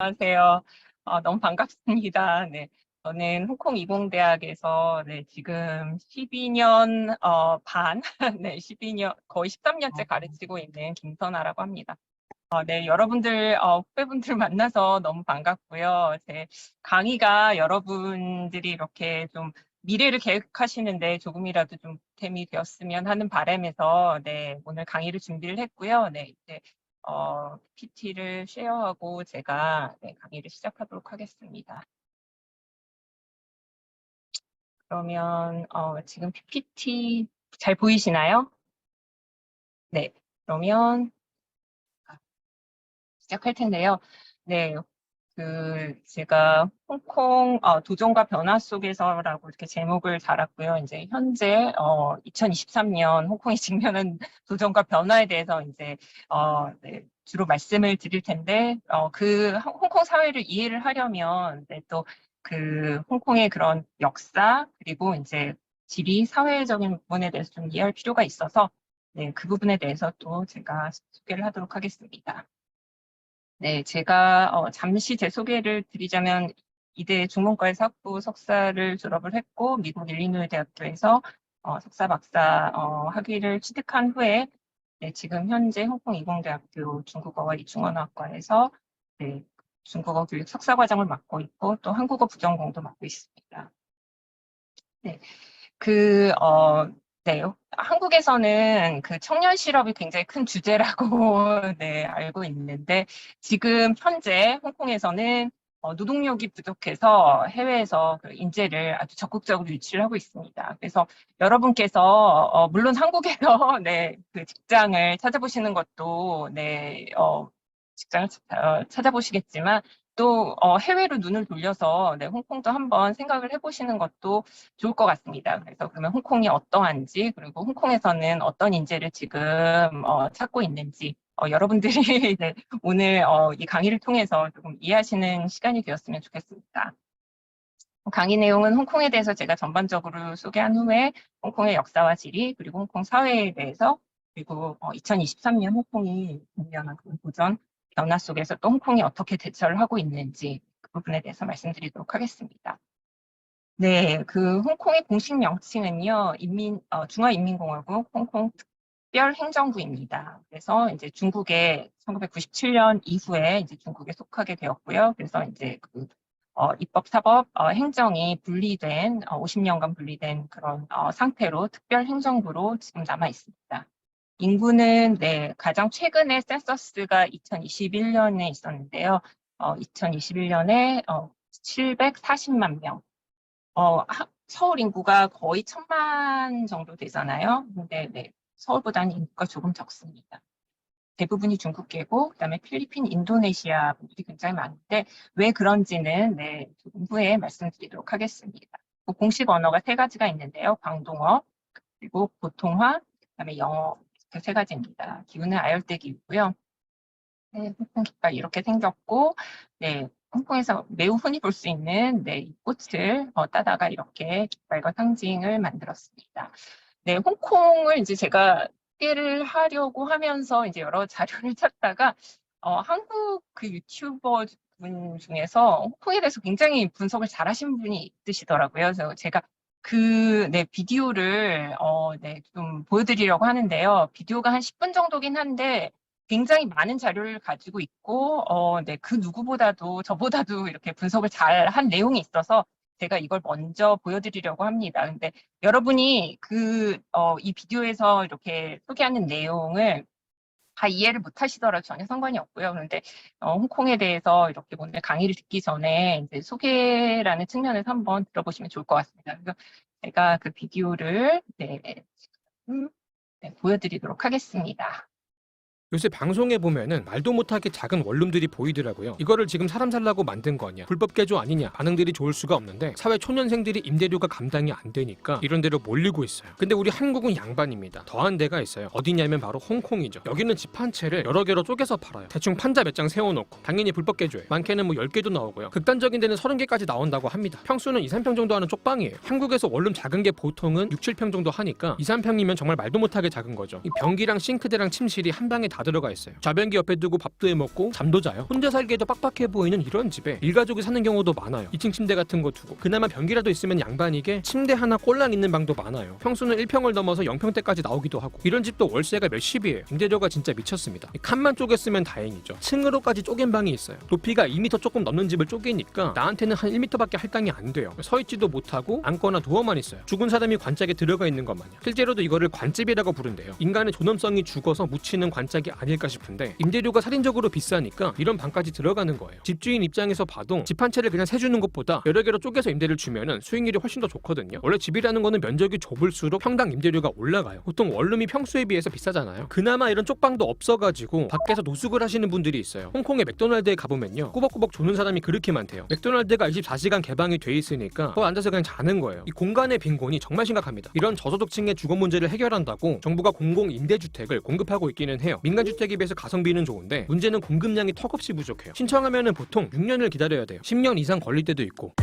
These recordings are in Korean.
안녕하세요. 너무 반갑습니다. 네. 저는 홍콩 이공대학에서 지금 12년 반, 네, 12년, 거의 13년째 가르치고 있는 김선아라고 합니다. 네, 여러분들, 후배분들 만나서 너무 반갑고요. 제 강의가 여러분들이 이렇게 좀 미래를 계획하시는데 조금이라도 좀 보탬이 되었으면 하는 바람에서 오늘 강의를 준비를 했고요. 이제 PPT를 쉐어하고 제가 강의를 시작하도록 하겠습니다. 그러면 지금 PPT 잘 보이시나요? 네, 그러면 시작할 텐데요. 네, 제가 홍콩 도전과 변화 속에서라고 이렇게 제목을 달았고요. 이제 현재 2023년 홍콩이 직면한 도전과 변화에 대해서 이제 주로 말씀을 드릴 텐데 그 홍콩 사회를 이해를 하려면 또 그 홍콩의 그런 역사 그리고 이제 지리 사회적인 부분에 대해서 좀 이해할 필요가 있어서 그 부분에 대해서 또 제가 소개를 하도록 하겠습니다. 네, 제가 잠시 제 소개를 드리자면 이대 중문과에서 학부 석사를 졸업을 했고 미국 일리노이 대학교에서 석사 박사 학위를 취득한 후에 지금 현재 홍콩 이공대학교 중국어와 이중언어학과에서 중국어 교육 석사 과정을 맡고 있고 또 한국어 부전공도 맡고 있습니다. 네, 네, 한국에서는 그 청년 실업이 굉장히 큰 주제라고 알고 있는데 지금 현재 홍콩에서는 노동력이 부족해서 해외에서 그 인재를 아주 적극적으로 유치를 하고 있습니다. 그래서 여러분께서 물론 한국에서 그 직장을 찾아보시는 것도 직장을 찾아보시겠지만 또 해외로 눈을 돌려서 홍콩도 한번 생각을 해보시는 것도 좋을 것 같습니다. 그래서 그러면 홍콩이 어떠한지 그리고 홍콩에서는 어떤 인재를 지금 찾고 있는지 여러분들이 오늘 이 강의를 통해서 조금 이해하시는 시간이 되었으면 좋겠습니다. 강의 내용은 홍콩에 대해서 제가 전반적으로 소개한 후에 홍콩의 역사와 지리 그리고 홍콩 사회에 대해서 그리고 2023년 홍콩이 직면한 그 도전 변화 속에서 또 홍콩이 어떻게 대처를 하고 있는지 그 부분에 대해서 말씀드리도록 하겠습니다. 네, 그 홍콩의 공식 명칭은요, 중화인민공화국 홍콩 특별행정부입니다. 그래서 이제 중국에 1997년 이후에 이제 중국에 속하게 되었고요. 그래서 이제 입법, 사법, 행정이 분리된 50년간 분리된 그런 상태로 특별행정부로 지금 남아 있습니다. 인구는 가장 최근에 센서스가 2021년에 있었는데요. 2021년에 740만 명. 서울 인구가 거의 1000만 정도 되잖아요. 근데 서울보다는 인구가 조금 적습니다. 대부분이 중국계고 그다음에 필리핀, 인도네시아 분들이 굉장히 많은데 왜 그런지는 조금 후에 말씀드리도록 하겠습니다. 공식 언어가 3가지가 있는데요. 광동어, 그리고 보통화, 그다음에 영어 그 3가지입니다. 기후는 아열대 기후고요. 홍콩 깃발 이렇게 생겼고, 홍콩에서 매우 흔히 볼 수 있는 이 꽃을 따다가 이렇게 깃발과 상징을 만들었습니다. 홍콩을 이제 제가 소개를 하려고 하면서 이제 여러 자료를 찾다가 한국 그 유튜버 분 중에서 홍콩에 대해서 굉장히 분석을 잘하신 분이 있으시더라고요. 그래서 제가 비디오를 좀 보여드리려고 하는데요. 비디오가 한 10분 정도긴 한데 굉장히 많은 자료를 가지고 있고 그 누구보다도 저보다도 이렇게 분석을 잘한 내용이 있어서 제가 이걸 먼저 보여드리려고 합니다. 근데 여러분이 이 비디오에서 이렇게 소개하는 내용을 다 이해를 못 하시더라도 전혀 상관이 없고요. 그런데 홍콩에 대해서 이렇게 오늘 강의를 듣기 전에 이제 소개라는 측면에서 한번 들어보시면 좋을 것 같습니다. 그래서 제가 그 비디오를 보여드리도록 하겠습니다. 요새 방송에 보면은 말도 못하게 작은 원룸들이 보이더라고요. 이거를 지금 사람 살라고 만든 거냐, 불법 개조 아니냐, 반응들이 좋을 수가 없는데 사회 초년생들이 임대료가 감당이 안 되니까 이런 데로 몰리고 있어요. 근데 우리 한국은 양반입니다. 더한 데가 있어요. 어디냐면 바로 홍콩이죠. 여기는 집 한 채를 여러 개로 쪼개서 팔아요. 대충 판자 몇 장 세워놓고 당연히 불법 개조예요. 많게는 뭐 10개도 나오고요. 극단적인 데는 30개까지 나온다고 합니다. 평수는 2, 3평 정도 하는 쪽방이에요. 한국에서 원룸 작은 게 보통은 6, 7평 정도 하니까 2, 3평이면 정말 말도 못하게 작은 거죠. 이 변기랑 싱크대랑 침실이 한 방에 다 다 들어가 있어요. 좌변기 옆에 두고 밥도 해먹고 잠도 자요. 혼자 살기에도 빡빡해 보이는 이런 집에 일가족이 사는 경우도 많아요. 2층 침대 같은 거 두고 그나마 변기라도 있으면 양반이게 침대 하나 꼴랑 있는 방도 많아요. 평수는 1평을 넘어서 0평대까지 나오기도 하고 이런 집도 월세가 몇십이에요. 임대료가 진짜 미쳤습니다. 칸만 쪼갰으면 다행이죠. 층으로까지 쪼갠 방이 있어요. 높이가 2m 조금 넘는 집을 쪼개니까 나한테는 한 1m밖에 할당이 안 돼요. 서 있지도 못하고 앉거나 누워만 있어요. 죽은 사람이 관짝에 들어가 있는 것 마냥. 실제로도 이거를 관집이라고 부른대요. 인간의 존엄성이 죽어서 묻히는 관짝이 아닐까 싶은데 임대료가 살인적으로 비싸니까 이런 방까지 들어가는 거예요. 집주인 입장에서 봐도 집 한 채를 그냥 세주는 것보다 여러 개로 쪼개서 임대를 주면은 수익률이 훨씬 더 좋거든요. 원래 집이라는 거는 면적이 좁을수록 평당 임대료가 올라가요. 보통 원룸이 평수에 비해서 비싸잖아요. 그나마 이런 쪽방도 없어가지고 밖에서 노숙을 하시는 분들이 있어요. 홍콩의 맥도날드에 가보면요, 꾸벅꾸벅 조는 사람이 그렇게 많대요. 맥도날드가 24시간 개방이 돼 있으니까 거기 앉아서 그냥 자는 거예요. 이 공간의 빈곤이 정말 심각합니다. 이런 저소득층의 주거 문제를 해결한다고 정부가 공공 임대주택을 공급하고 있기는 해요. 민간주택에 비해서 가성비는 좋은데 문제는 공급량이 턱없이 부족해요. 신청하면은 보통 6년을 기다려야 돼요. 10년 이상 걸릴 때도 있고.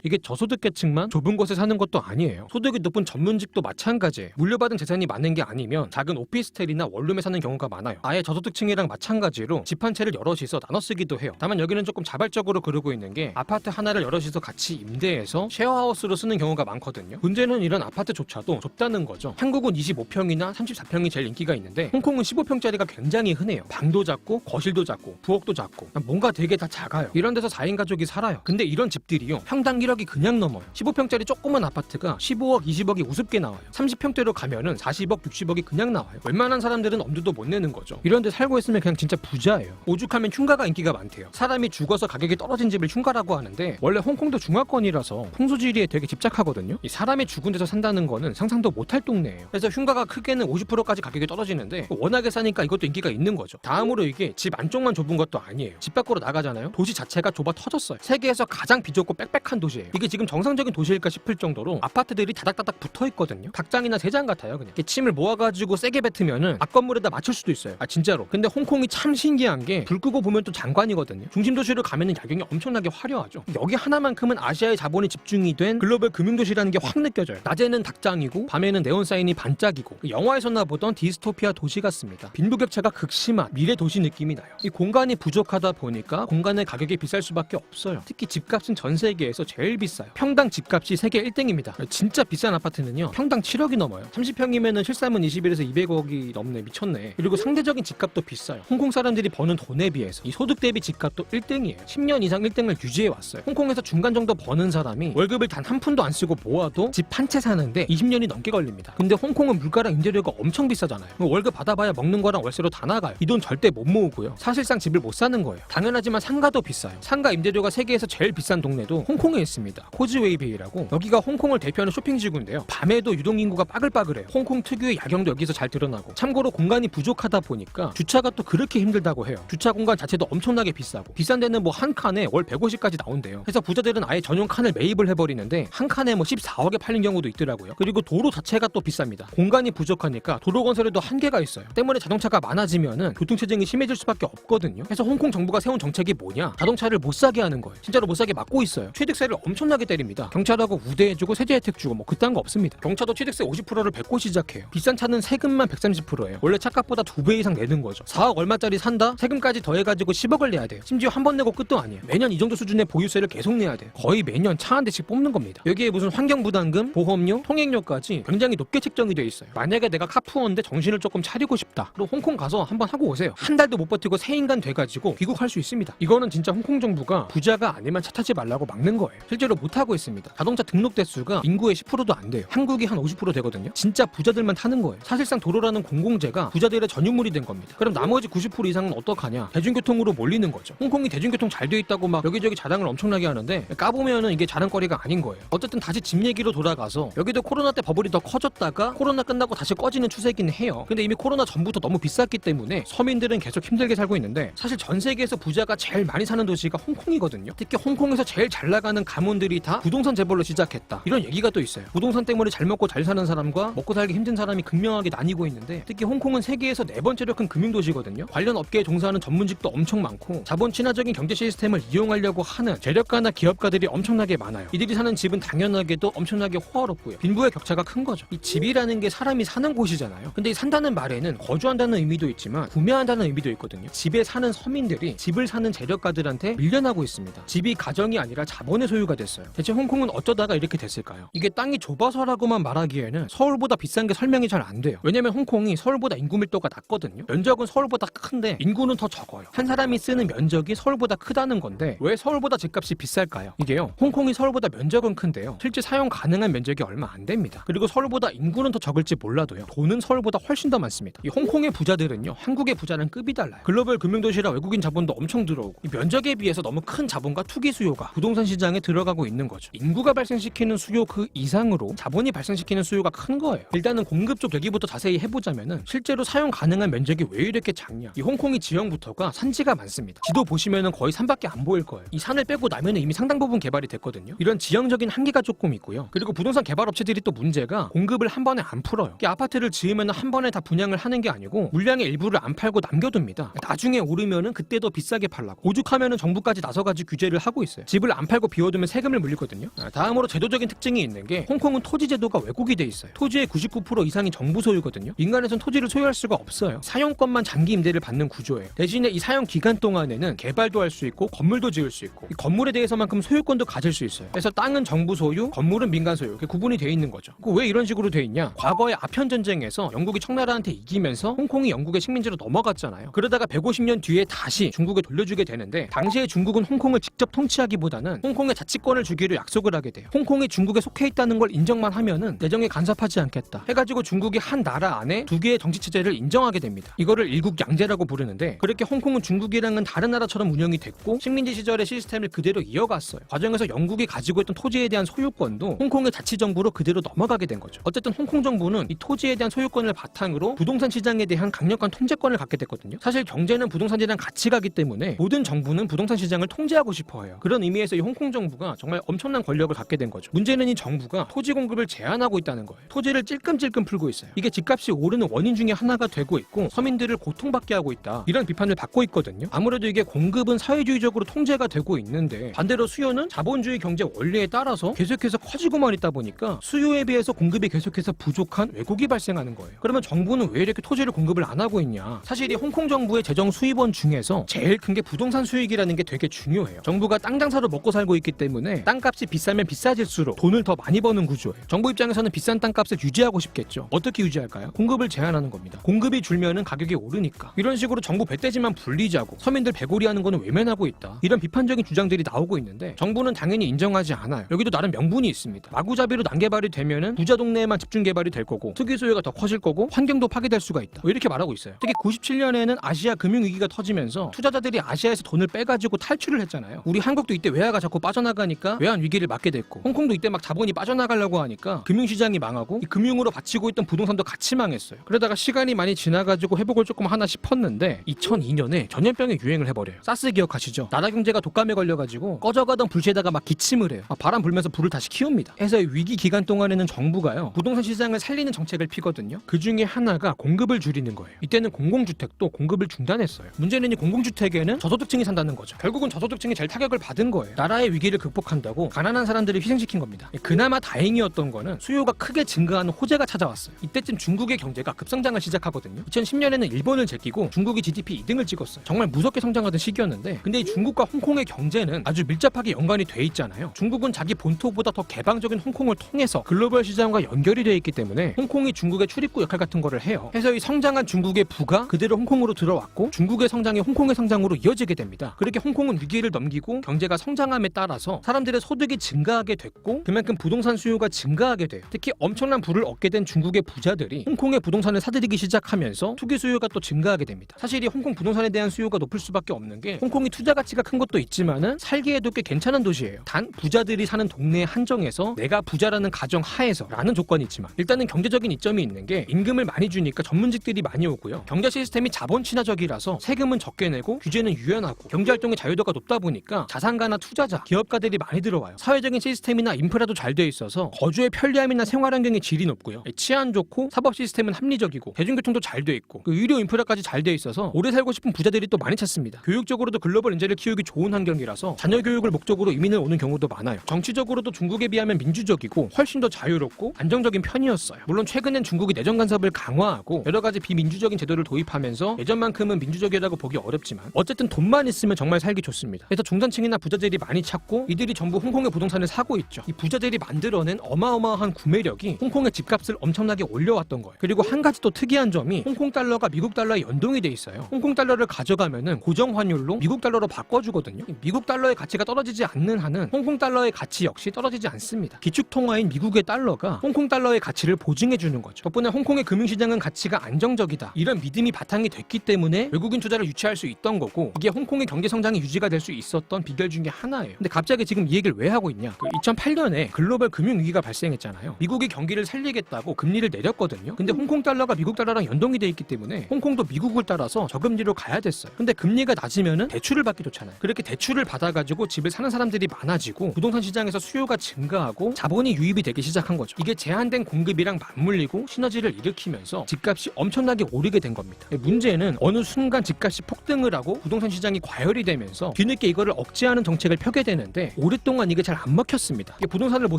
이게 저소득계층만 좁은 곳에 사는 것도 아니에요. 소득이 높은 전문직도 마찬가지예요. 물려받은 재산이 많은 게 아니면 작은 오피스텔이나 원룸에 사는 경우가 많아요. 아예 저소득층이랑 마찬가지로 집 한 채를 여럿이서 나눠 쓰기도 해요. 다만 여기는 조금 자발적으로 그러고 있는 게 아파트 하나를 여럿이서 같이 임대해서 쉐어하우스로 쓰는 경우가 많거든요. 문제는 이런 아파트조차도 좁다는 거죠. 한국은 25평이나 34평이 제일 인기가 있는데 홍콩은 15평짜리가 굉장히 흔해요. 방도 작고 거실도 작고 부엌도 작고 뭔가 되게 다 작아요. 이런 데서 4인 가족이 살아요. 근데 이런 집들이요, 평당 1억이 그냥 넘어요. 15평짜리 조그만 아파트가 15억, 20억이 우습게 나와요. 30평대로 가면은 40억, 60억이 그냥 나와요. 웬만한 사람들은 엄두도 못 내는 거죠. 이런 데 살고 있으면 그냥 진짜 부자예요. 오죽하면 흉가가 인기가 많대요. 사람이 죽어서 가격이 떨어진 집을 흉가라고 하는데 원래 홍콩도 중화권이라서 풍수지리에 되게 집착하거든요. 이 사람이 죽은 데서 산다는 거는 상상도 못할 동네예요. 그래서 흉가가 크게는 50%까지 가격이 떨어지는데 워낙에 싸니까 이것도 인기가 있는 거죠. 다음으로 이게 집 안쪽만 좁은 것도 아니에요. 집 밖으로 나가잖아요. 도시 자체가 좁아 터졌어요. 세계에서 가장 비좁고 빽빽한 도시예요. 이게 지금 정상적인 도시일까 싶을 정도로 아파트들이 다닥다닥 붙어있거든요. 닭장이나 새장 같아요. 그냥 침을 모아가지고 세게 뱉으면은 앞건물에다 맞출 수도 있어요. 진짜로. 근데 홍콩이 참 신기한 게 불 끄고 보면 또 장관이거든요. 중심 도시를 가면은 야경이 엄청나게 화려하죠. 여기 하나만큼은 아시아의 자본이 집중이 된 글로벌 금융도시라는 게 확 느껴져요. 낮에는 닭장이고 밤에는 네온 사인이 반짝이고 영화에서나 보던 디스토피아 도시 같습니다. 빈부격차가 극심한 미래 도시 느낌이 나요. 이 공간이 부족하다 보니까 공간의 가격이 비쌀 수밖에 없어요. 특히 집값은 전 세계에서 제일 비싸요. 평당 집값이 세계 1등입니다. 진짜 비싼 아파트는요, 평당 7억이 넘어요. 30평이면은 실사문 21에서 200억이 넘네. 미쳤네. 그리고 상대적인 집값도 비싸요. 홍콩 사람들이 버는 돈에 비해서 이 소득 대비 집값도 1등이에요. 10년 이상 1등을 유지해 왔어요. 홍콩에서 중간 정도 버는 사람이 월급을 단 한 푼도 안 쓰고 모아도 집 한 채 사는데 20년이 넘게 걸립니다. 근데 홍콩은 물가랑 임대료가 엄청 비싸잖아요. 월급 받아봐야 먹는 거랑 월세로 다 나가요. 이 돈 절대 못 모으고요. 사실상 집을 못 사는 거예요. 당연하지만 상가도 비싸요. 상가 임대료가 세계에서 제일 비싼 동네도 홍콩에 있습니다. 코즈웨이베이라고. 여기가 홍콩을 대표하는 쇼핑지구인데요. 밤에도 유동인구가 빠글빠글해요. 홍콩 특유의 야경도 여기서 잘 드러나고. 참고로 공간이 부족하다 보니까 주차가 또 그렇게 힘들다고 해요. 주차 공간 자체도 엄청나게 비싸고. 비싼 데는 뭐 한 칸에 월 150까지 나온대요. 그래서 부자들은 아예 전용 칸을 매입을 해버리는데 한 칸에 뭐 14억에 팔린 경우도 있더라고요. 그리고 도로 자체가 또 비쌉니다. 공간이 부족하니까 도로 건설에도 한계가 있어요. 때문에 자동차가 많아지면은 교통체증이 심해질 수밖에 없거든요. 그래서 홍콩 정부가 세운 정책이 뭐냐? 자동차를 못 사게 하는 거예요. 진짜로 못 사게 막고 있어요. 취득세를 엄청나게 때립니다. 경찰하고 우대해주고 세제 혜택 주고 뭐 그딴 거 없습니다. 경차도 취득세 50%를 뱉고 시작해요. 비싼 차는 세금만 130%예요. 원래 차값보다 2배 이상 내는 거죠. 4억 얼마짜리 산다? 세금까지 더해가지고 10억을 내야 돼요. 심지어 한 번 내고 끝도 아니에요. 매년 이 정도 수준의 보유세를 계속 내야 돼요. 거의 매년 차 한 대씩 뽑는 겁니다. 여기에 무슨 환경부담금, 보험료, 통행료까지 굉장히 높게 책정이 돼 있어요. 만약에 내가 카푸어인데 정신을 조금 차리고 싶다. 그럼 홍콩 가서 한번 하고 오세요. 한 달도 못 버티고 새 인간 돼가지고 귀국할 수 있습니다. 이거는 진짜 홍콩 정부가 부자가 아니면 차 타지 말라고 막는 거예요. 실제로 못 하고 있습니다. 자동차 등록 대수가 인구의 10%도 안 돼요. 한국이 한 50% 되거든요. 진짜 부자들만 타는 거예요. 사실상 도로라는 공공재가 부자들의 전유물이 된 겁니다. 그럼 나머지 90% 이상은 어떡하냐? 대중교통으로 몰리는 거죠. 홍콩이 대중교통 잘 돼 있다고 막 여기저기 자랑을 엄청나게 하는데 까보면은 이게 자랑거리가 아닌 거예요. 어쨌든 다시 집 얘기로 돌아가서 여기도 코로나 때 버블이 더 커졌다가 코로나 끝나고 다시 꺼지는 추세긴 해요. 근데 이미 코로나 전부터 너무 비쌌기 때문에 서민들은 계속 힘들게 살고 있는데 사실 전 세계에서 부자가 제일 많이 사는 도시가 홍콩이거든요. 특히 홍콩에서 제일 잘 나가는 가문 명문들이 다 부동산 재벌로 시작했다. 이런 얘기가 또 있어요. 부동산 때문에 잘 먹고 잘 사는 사람과 먹고 살기 힘든 사람이 극명하게 나뉘고 있는데, 특히 홍콩은 세계에서 4번째로 큰 금융도시거든요. 관련 업계에 종사하는 전문직도 엄청 많고 자본 친화적인 경제 시스템을 이용하려고 하는 재력가나 기업가들이 엄청나게 많아요. 이들이 사는 집은 당연하게도 엄청나게 호화롭고요. 빈부의 격차가 큰 거죠. 이 집이라는 게 사람이 사는 곳이잖아요. 근데 이 산다는 말에는 거주한다는 의미도 있지만 구매한다는 의미도 있거든요. 집에 사는 서민들이 집을 사는 재력가들한테 밀려나고 있습니다. 집이 가정이 아니라 자본의 소유가 됐어요. 대체 홍콩은 어쩌다가 이렇게 됐을까요? 이게 땅이 좁아서라고만 말하기에는 서울보다 비싼 게 설명이 잘 안 돼요. 왜냐면 홍콩이 서울보다 인구 밀도가 낮거든요. 면적은 서울보다 큰데 인구는 더 적어요. 한 사람이 쓰는 면적이 서울보다 크다는 건데 왜 서울보다 집값이 비쌀까요? 이게요, 홍콩이 서울보다 면적은 큰데요, 실제 사용 가능한 면적이 얼마 안 됩니다. 그리고 서울보다 인구는 더 적을지 몰라도요, 돈은 서울보다 훨씬 더 많습니다. 이 홍콩의 부자들은요, 한국의 부자랑 급이 달라요. 글로벌 금융도시라 외국인 자본도 엄청 들어오고, 이 면적에 비해서 너무 큰 자본과 투기 수요가 부동산 시장에 들어가고 있는 거죠. 인구가 발생시키는 수요 그 이상으로 자본이 발생시키는 수요가 큰 거예요. 일단은 공급 쪽 얘기부터 자세히 해보자면은, 실제로 사용 가능한 면적이 왜 이렇게 작냐, 이 홍콩이 지형부터가 산지가 많습니다. 지도 보시면은 거의 산밖에 안 보일 거예요. 이 산을 빼고 나면은 이미 상당 부분 개발이 됐거든요. 이런 지형적인 한계가 조금 있고요. 그리고 부동산 개발 업체들이 또 문제가 공급을 한 번에 안 풀어요. 이 아파트를 지으면 한 번에 다 분양을 하는 게 아니고 물량의 일부를 안 팔고 남겨둡니다. 나중에 오르면은 그때 더 비싸게 팔라고. 오죽하면은 정부까지 나서가지고 규제를 하고 있어요. 집을 안 팔고 비워두면 세금을 물리거든요. 다음으로 제도적인 특징이 있는 게, 홍콩은 토지 제도가 왜곡이 돼 있어요. 토지의 99% 이상이 정부 소유거든요. 민간에선 토지를 소유할 수가 없어요. 사용권만 장기 임대를 받는 구조예요. 대신에 이 사용 기간 동안에는 개발도 할 수 있고 건물도 지을 수 있고, 이 건물에 대해서만큼 소유권도 가질 수 있어요. 그래서 땅은 정부 소유, 건물은 민간 소유, 이렇게 구분이 돼 있는 거죠. 왜 이런 식으로 돼 있냐? 과거에 아편 전쟁에서 영국이 청나라한테 이기면서 홍콩이 영국의 식민지로 넘어갔잖아요. 그러다가 150년 뒤에 다시 중국에 돌려주게 되는데, 당시에 중국은 홍콩을 직접 통치하기보다는 홍콩에 자치권을 주기로 약속을 하게 돼요. 홍콩이 중국에 속해 있다는 걸 인정만 하면은 내정에 간섭하지 않겠다 해가지고 중국이 한 나라 안에 2개의 정치 체제를 인정하게 됩니다. 이거를 일국양제라고 부르는데, 그렇게 홍콩은 중국이랑은 다른 나라처럼 운영이 됐고 식민지 시절의 시스템을 그대로 이어갔어요. 과정에서 영국이 가지고 있던 토지에 대한 소유권도 홍콩의 자치정부로 그대로 넘어가게 된 거죠. 어쨌든 홍콩 정부는 이 토지에 대한 소유권을 바탕으로 부동산 시장에 대한 강력한 통제권을 갖게 됐거든요. 사실 경제는 부동산이랑 같이 가기 때문에 모든 정부는 부동산 시장을 통제하고 싶어 해요. 그런 의미에서 이 홍콩 정부가 정말 엄청난 권력을 갖게 된 거죠. 문제는 이 정부가 토지 공급을 제한하고 있다는 거예요. 토지를 찔끔찔끔 풀고 있어요. 이게 집값이 오르는 원인 중에 하나가 되고 있고 서민들을 고통받게 하고 있다, 이런 비판을 받고 있거든요. 아무래도 이게 공급은 사회주의적으로 통제가 되고 있는데, 반대로 수요는 자본주의 경제 원리에 따라서 계속해서 커지고만 있다 보니까 수요에 비해서 공급이 계속해서 부족한 왜곡이 발생하는 거예요. 그러면 정부는 왜 이렇게 토지를 공급을 안 하고 있냐? 사실 이 홍콩 정부의 재정 수입원 중에서 제일 큰 게 부동산 수익이라는 게 되게 중요해요. 정부가 땅 장사로 먹고 살고 있기 때문에 땅값이 비싸면 비싸질수록 돈을 더 많이 버는 구조예요. 정부 입장에서는 비싼 땅값을 유지하고 싶겠죠. 어떻게 유지할까요? 공급을 제한하는 겁니다. 공급이 줄면은 가격이 오르니까. 이런 식으로 정부 배떼지만 불리자고 서민들 배고리하는 거는 외면하고 있다, 이런 비판적인 주장들이 나오고 있는데, 정부는 당연히 인정하지 않아요. 여기도 나름 명분이 있습니다. 마구잡이로 난개발이 되면은 부자 동네에만 집중 개발이 될 거고 투기 수요가 더 커질 거고 환경도 파괴될 수가 있다, 이렇게 말하고 있어요. 특히 97년에는 아시아 금융위기가 터지면서 투자자들이 아시아에서 돈을 빼가지고 탈출을 했잖아요. 우리 한국도 이때 외화가 자꾸 빠져나가니까 외환 위기를 맞게 됐고, 홍콩도 이때 막 자본이 빠져나가려고 하니까 금융시장이 망하고 이 금융으로 바치고 있던 부동산도 같이 망했어요. 그러다가 시간이 많이 지나가지고 회복을 조금 하나 싶었는데 2002년에 전염병이 유행을 해버려요. 사스 기억하시죠? 나라 경제가 독감에 걸려가지고 꺼져가던 불씨에다가 막 기침을 해요. 바람 불면서 불을 다시 키웁니다. 해서 위기 기간 동안에는 정부가요, 부동산 시장을 살리는 정책을 피거든요. 그 중에 하나가 공급을 줄이는 거예요. 이때는 공공주택도 공급을 중단했어요. 문제는 이 공공주택에는 저소득층이 산다는 거죠. 결국은 저소득층이 제일 타격을 받은 거예요. 나라의 위기를 극복한다고 가난한 사람들을 희생시킨 겁니다. 그나마 다행이었던 거는 수요가 크게 증가하는 호재가 찾아왔어요. 이때쯤 중국의 경제가 급성장을 시작하거든요. 2010년에는 일본을 제끼고 중국이 GDP 2등을 찍었어요. 정말 무섭게 성장하던 시기였는데, 근데 이 중국과 홍콩의 경제는 아주 밀접하게 연관이 돼 있잖아요. 중국은 자기 본토보다 더 개방적인 홍콩을 통해서 글로벌 시장과 연결이 돼 있기 때문에 홍콩이 중국의 출입구 역할 같은 거를 해요. 해서 이 성장한 중국의 부가 그대로 홍콩으로 들어왔고, 중국의 성장이 홍콩의 성장으로 이어지게 됩니다. 그렇게 홍콩은 위기를 넘기고 경제가 성장함에 따라서 사람들의 소득이 증가하게 됐고, 그만큼 부동산 수요가 증가하게 돼요. 특히 엄청난 부를 얻게 된 중국의 부자들이 홍콩의 부동산을 사들이기 시작하면서 투기 수요가 또 증가하게 됩니다. 사실 이 홍콩 부동산에 대한 수요가 높을 수밖에 없는 게, 홍콩이 투자 가치가 큰 것도 있지만은 살기에도 꽤 괜찮은 도시예요. 단 부자들이 사는 동네에 한정해서 내가 부자라는 가정 하에서 라는 조건이 있지만, 일단은 경제적인 이점이 있는 게 임금을 많이 주니까 전문직들이 많이 오고요. 경제 시스템이 자본 친화적이라서 세금은 적게 내고 규제는 유연하고 경제활동의 자유도가 높다 보니까 자산가나 투자자, 기업가들이 부자들이 많이 들어와요. 사회적인 시스템이나 인프라도 잘 돼 있어서 거주의 편리함이나 생활 환경의 질이 높고요. 치안 좋고 사법 시스템은 합리적이고 대중교통도 잘 돼 있고 의료 인프라까지 잘 돼 있어서 오래 살고 싶은 부자들이 또 많이 찾습니다. 교육적으로도 글로벌 인재를 키우기 좋은 환경이라서 자녀 교육을 목적으로 이민을 오는 경우도 많아요. 정치적으로도 중국에 비하면 민주적이고 훨씬 더 자유롭고 안정적인 편이었어요. 물론 최근엔 중국이 내정 간섭을 강화하고 여러 가지 비민주적인 제도를 도입하면서 예전만큼은 민주적이라고 보기 어렵지만 어쨌든 돈만 있으면 정말 살기 좋습니다. 그래서 중산층이나 부자들이 많이 찾고 이들이 전부 홍콩의 부동산을 사고 있죠. 이 부자들이 만들어낸 어마어마한 구매력이 홍콩의 집값을 엄청나게 올려왔던 거예요. 그리고 한 가지 또 특이한 점이 홍콩 달러가 미국 달러에 연동이 돼 있어요. 홍콩 달러를 가져가면은 고정 환율로 미국 달러로 바꿔주거든요. 미국 달러의 가치가 떨어지지 않는 한은 홍콩 달러의 가치 역시 떨어지지 않습니다. 기축 통화인 미국의 달러가 홍콩 달러의 가치를 보증해주는 거죠. 덕분에 홍콩의 금융시장은 가치가 안정적이다. 이런 믿음이 바탕이 됐기 때문에 외국인 투자를 유치할 수 있던 거고 이게 홍콩의 경제 성장이 유지가 될 수 있었던 비결 중에 하나예요. 근데 갑자기 지금 이 얘기를 왜 하고 있냐? 2008년에 글로벌 금융위기가 발생했잖아요. 미국이 경기를 살리겠다고 금리를 내렸거든요. 근데 홍콩 달러가 미국 달러랑 연동이 돼 있기 때문에 홍콩도 미국을 따라서 저금리로 가야 됐어요. 근데 금리가 낮으면은 대출을 받기 좋잖아요. 그렇게 대출을 받아가지고 집을 사는 사람들이 많아지고 부동산 시장에서 수요가 증가하고 자본이 유입이 되기 시작한 거죠. 이게 제한된 공급이랑 맞물리고 시너지를 일으키면서 집값이 엄청나게 오르게 된 겁니다. 문제는 어느 순간 집값이 폭등을 하고 부동산 시장이 과열이 되면서 뒤늦게 이거를 억제하는 정책을 펴게 되는데 오랫동안 이게 잘 안 먹혔습니다. 이게 부동산을 못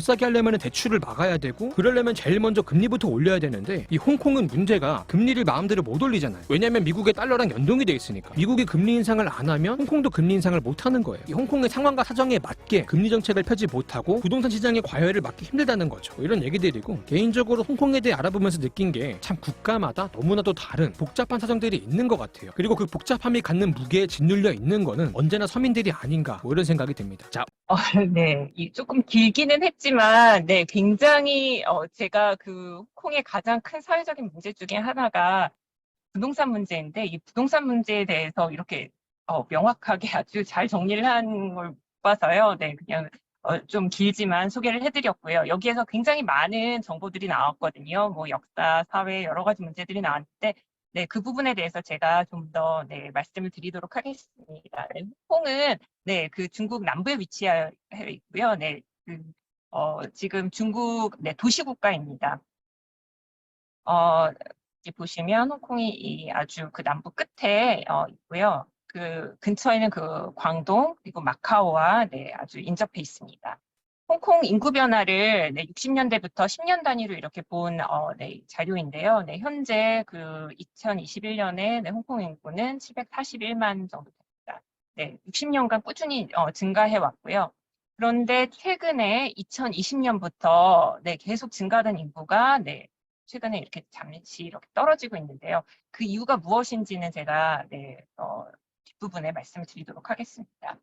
사게 하려면 대출을 막아야 되고 그러려면 제일 먼저 금리부터 올려야 되는데 이 홍콩은 문제가 금리를 마음대로 못 올리잖아요. 왜냐면 미국의 달러랑 연동이 돼 있으니까. 미국이 금리 인상을 안 하면 홍콩도 금리 인상을 못 하는 거예요. 이 홍콩의 상황과 사정에 맞게 금리 정책을 펴지 못하고 부동산 시장의 과열을 막기 힘들다는 거죠. 이런 얘기들이고 개인적으로 홍콩에 대해 알아보면서 느낀 게 참 국가마다 너무나도 다른 복잡한 사정들이 있는 것 같아요. 그리고 그 복잡함이 갖는 무게에 짓눌려 있는 거는 언제나 서민들이 아닌가 뭐 이런 생각이 듭니다. 자, 네, 조금 길기는 했지만, 네, 굉장히, 제가 그 홍콩의 가장 큰 사회적인 문제 중에 하나가 부동산 문제인데, 이 부동산 문제에 대해서 이렇게, 명확하게 아주 잘 정리를 한 걸 못 봐서요. 네, 그냥, 좀 길지만 소개를 해드렸고요. 여기에서 굉장히 많은 정보들이 나왔거든요. 뭐, 역사, 사회, 여러 가지 문제들이 나왔는데, 네, 그 부분에 대해서 제가 좀 더, 네, 말씀을 드리도록 하겠습니다. 네, 홍콩은 네, 그 중국 남부에 위치해 있고요. 네, 지금 중국 네, 도시국가입니다. 여기 보시면 홍콩이 아주 그 남부 끝에 있고요. 그 근처에는 그 광동 그리고 마카오와 네, 아주 인접해 있습니다. 홍콩 인구 변화를 네, 60년대부터 10년 단위로 이렇게 본 네, 자료인데요. 네, 현재 그 2021년에 네, 홍콩 인구는 741만 정도 됩니다. 네, 60년간 꾸준히 증가해 왔고요. 그런데 최근에 2020년부터 네, 계속 증가하던 인구가 네, 최근에 이렇게 잠시 이렇게 떨어지고 있는데요. 그 이유가 무엇인지는 제가 네, 뒷부분에 말씀을 드리도록 하겠습니다.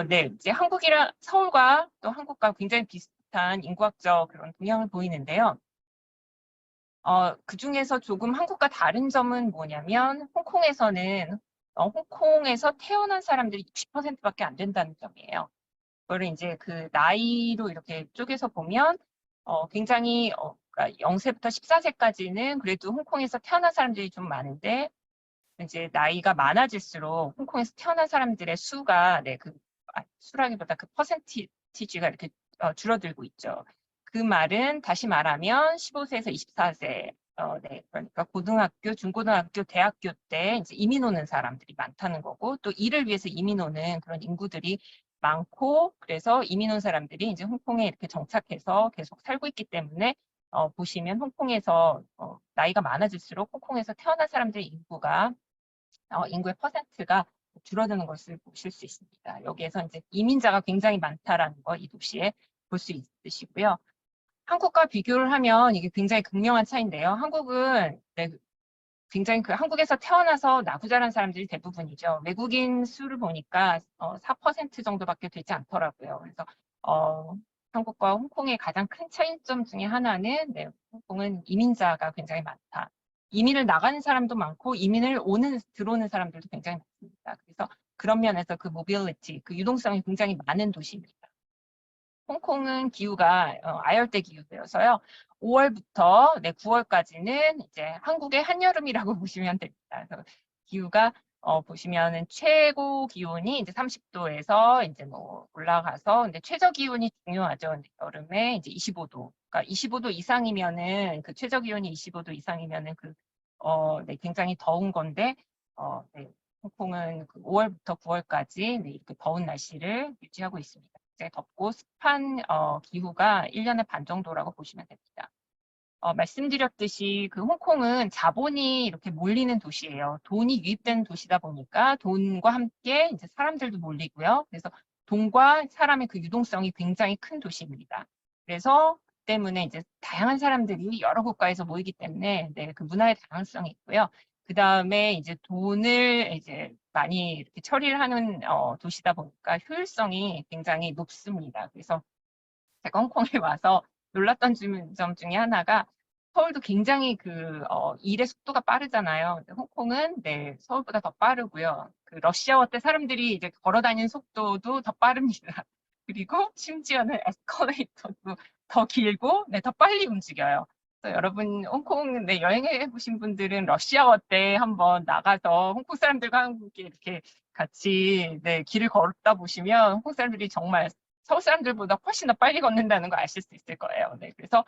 네, 이제 한국이랑 서울과 또 한국과 굉장히 비슷한 인구학적 그런 동향을 보이는데요. 그 중에서 조금 한국과 다른 점은 뭐냐면 홍콩에서는 홍콩에서 태어난 사람들이 60%밖에 안 된다는 점이에요. 그거를 이제 그 나이로 이렇게 쪼개서 보면 굉장히 그러니까 0세부터 14세까지는 그래도 홍콩에서 태어난 사람들이 좀 많은데 이제 나이가 많아질수록 홍콩에서 태어난 사람들의 수가 네, 수라기보다 그 퍼센티지가 이렇게 줄어들고 있죠. 그 말은 다시 말하면 15세에서 24세 네, 그러니까 고등학교, 중고등학교, 대학교 때 이제 이민 오는 사람들이 많다는 거고 또 일을 위해서 이민 오는 그런 인구들이 많고 그래서 이민 온 사람들이 이제 홍콩에 이렇게 정착해서 계속 살고 있기 때문에 보시면 홍콩에서 나이가 많아질수록 홍콩에서 태어난 사람들의 인구가 인구의 퍼센트가 줄어드는 것을 보실 수 있습니다. 여기에서 이제 이민자가 굉장히 많다라는 거 이 도시에 볼 수 있으시고요. 한국과 비교를 하면 이게 굉장히 극명한 차이인데요. 한국은 네, 굉장히 그 한국에서 태어나서 나고 자란 사람들이 대부분이죠. 외국인 수를 보니까 4% 정도밖에 되지 않더라고요. 그래서 한국과 홍콩의 가장 큰 차이점 중에 하나는 네, 홍콩은 이민자가 굉장히 많다. 이민을 나가는 사람도 많고 이민을 들어오는 사람들도 굉장히 많습니다. 그래서 그런 면에서 그 모빌리티, 그 유동성이 굉장히 많은 도시입니다. 홍콩은 기후가 아열대 기후여서요. 5월부터 네, 9월까지는 이제 한국의 한여름이라고 보시면 됩니다. 그래서 기후가 보시면은 최고 기온이 이제 30도에서 이제 뭐 올라가서, 근데 최저 기온이 중요하죠. 여름에 이제 25도. 그러니까 25도 이상이면은, 그 최저 기온이 25도 이상이면은 네, 굉장히 더운 건데, 네, 홍콩은 그 5월부터 9월까지 네, 이렇게 더운 날씨를 유지하고 있습니다. 굉장히 덥고 습한 기후가 1년에 반 정도라고 보시면 됩니다. 말씀드렸듯이 그 홍콩은 자본이 이렇게 몰리는 도시예요. 돈이 유입되는 도시다 보니까 돈과 함께 이제 사람들도 몰리고요. 그래서 돈과 사람의 그 유동성이 굉장히 큰 도시입니다. 그래서 때문에 이제 다양한 사람들이 여러 국가에서 모이기 때문에 네, 그 문화의 다양성이 있고요. 그 다음에 이제 돈을 이제 많이 이렇게 처리를 하는 도시다 보니까 효율성이 굉장히 높습니다. 그래서 제가 홍콩에 와서 놀랐던 점 중에 하나가 서울도 굉장히 일의 속도가 빠르잖아요. 근데 홍콩은 네, 서울보다 더 빠르고요. 그 러시아워 때 사람들이 이제 걸어 다니는 속도도 더 빠릅니다. 그리고 심지어는 에스컬레이터도 더 길고 네, 더 빨리 움직여요. 그래서 여러분 홍콩 네, 여행해 보신 분들은 러시아워 때 한번 나가서 홍콩 사람들과 함께 이렇게 같이 네, 길을 걸다 보시면 홍콩 사람들이 정말 서울 사람들보다 훨씬 더 빨리 걷는다는 거 아실 수 있을 거예요. 네, 그래서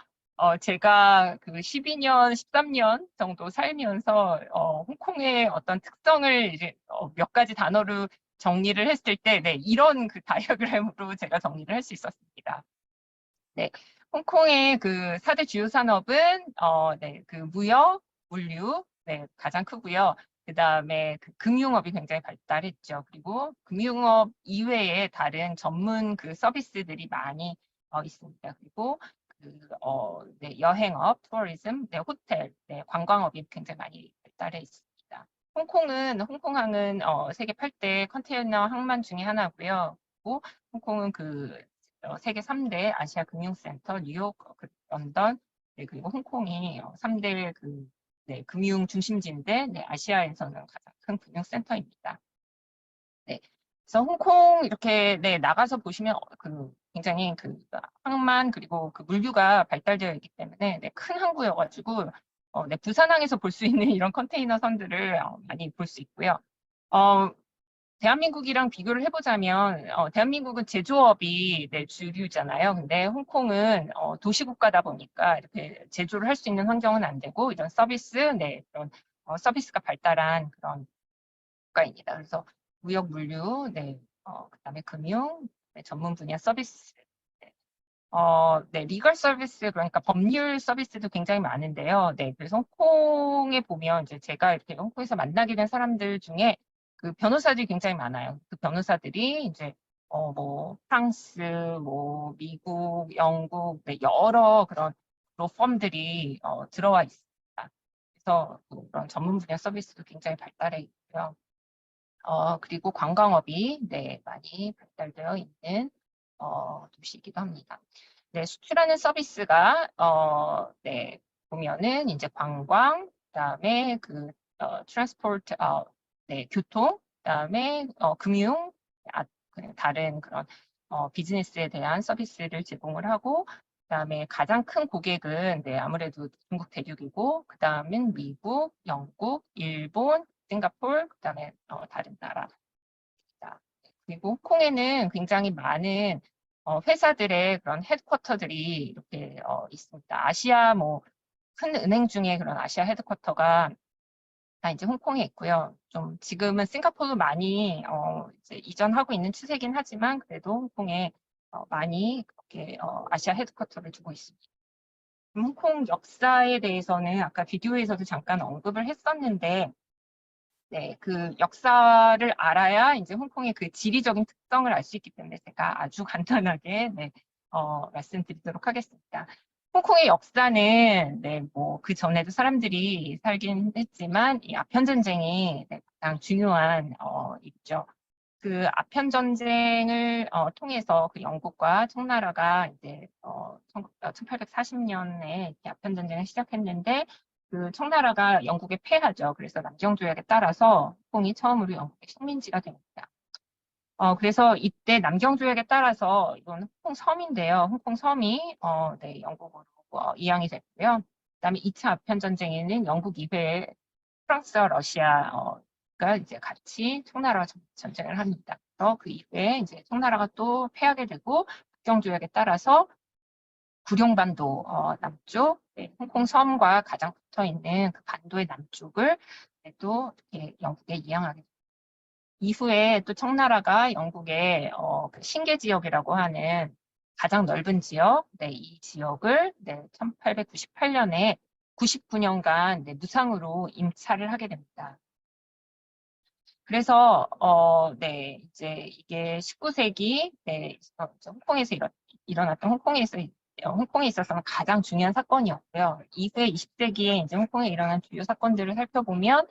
제가 그 12년, 13년 정도 살면서 홍콩의 어떤 특성을 이제 몇 가지 단어로 정리를 했을 때, 네, 이런 그 다이어그램으로 제가 정리를 할 수 있었습니다. 네, 홍콩의 그 4대 주요 산업은 네, 그 무역, 물류, 네, 가장 크고요. 그 다음에 그 금융업이 굉장히 발달했죠. 그리고 금융업 이외에 다른 전문 그 서비스들이 많이 있습니다. 그리고 네, 여행업, 투어리즘, 네, 호텔, 네, 관광업이 굉장히 많이 발달해 있습니다. 홍콩항은 세계 8대 컨테이너 항만 중에 하나고요. 그리고 홍콩은 세계 3대 아시아 금융센터, 뉴욕, 런던, 네, 그리고 홍콩이 3대 네, 금융 중심지인데, 네, 아시아에서는 가장 큰 금융센터입니다. 네. 그래서 홍콩 이렇게 네, 나가서 보시면 굉장히 항만 그리고 그 물류가 발달되어 있기 때문에 네, 큰 항구여가지고 네, 부산항에서 볼 수 있는 이런 컨테이너 선들을 많이 볼 수 있고요. 대한민국이랑 비교를 해보자면 대한민국은 제조업이 네, 주류잖아요. 근데 홍콩은 도시국가다 보니까 이렇게 제조를 할 수 있는 환경은 안 되고 이런 서비스, 네, 그런 서비스가 발달한 그런 국가입니다. 그래서 무역, 물류, 네, 그다음에 금융, 네, 전문 분야 서비스, 네, 네, 리걸 서비스 그러니까 법률 서비스도 굉장히 많은데요. 네, 그래서 홍콩에 보면 이제 제가 이렇게 홍콩에서 만나게 된 사람들 중에 그 변호사들이 굉장히 많아요. 그 변호사들이 이제 뭐 프랑스, 뭐 미국, 영국, 네, 여러 그런 로펌들이 들어와 있습니다. 그래서 그런 전문 분야 서비스도 굉장히 발달해 있고요. 그리고 관광업이 네, 많이 발달되어 있는 도시이기도 합니다. 네, 수출하는 서비스가 네, 보면은 이제 관광, 그다음에 트랜스포트, 네, 교통, 그다음에 금융, 다른 그런 비즈니스에 대한 서비스를 제공을 하고, 그다음에 가장 큰 고객은 네, 아무래도 중국 대륙이고, 그다음은 미국, 영국, 일본, 싱가포르, 그다음에 다른 나라입니다. 그리고 홍콩에는 굉장히 많은 회사들의 그런 헤드쿼터들이 이렇게 있습니다. 아시아 뭐 큰 은행 중에 그런 아시아 헤드쿼터가 다 이제 홍콩에 있고요. 좀 지금은 싱가포르도 많이 이제 이전하고 있는 추세긴 하지만 그래도 홍콩에 많이 그렇게 아시아 헤드쿼터를 두고 있습니다. 홍콩 역사에 대해서는 아까 비디오에서도 잠깐 언급을 했었는데 네, 그 역사를 알아야 이제 홍콩의 그 지리적인 특성을 알 수 있기 때문에 제가 아주 간단하게 네, 말씀드리도록 하겠습니다. 홍콩의 역사는 네, 뭐 그 전에도 사람들이 살긴 했지만 이 아편 전쟁이 네, 가장 중요한 있죠. 그 아편 전쟁을 통해서 그 영국과 청나라가 이제 1840년에 아편 전쟁을 시작했는데 그 청나라가 영국에 패하죠. 그래서 남경조약에 따라서 홍콩이 처음으로 영국의 식민지가 됩니다. 그래서 이때 남경조약에 따라서 이건 홍콩 섬인데요. 홍콩 섬이 네, 영국으로 이양이 됐고요. 그다음에 2차 아편 전쟁에는 영국 이외에 프랑스와 러시아가 가 이제 같이 청나라와 전쟁을 합니다. 그래서 그 이후에 이제 청나라가 또 패하게 되고 국경조약에 따라서 구룡반도 남쪽, 홍콩 섬과 가장 붙어 있는 그 반도의 남쪽을 또 이렇게 영국에 이양하게 됩니다. 이후에 또 청나라가 영국의 그 신계 지역이라고 하는 가장 넓은 지역, 이 지역을 1898년에 99년간 무상으로 임차를 하게 됩니다. 그래서 이제 이게 19세기 홍콩에서 일어났던 홍콩에 있어서는 가장 중요한 사건이었고요. 이후에 20세기에 이제 홍콩에 일어난 주요 사건들을 살펴보면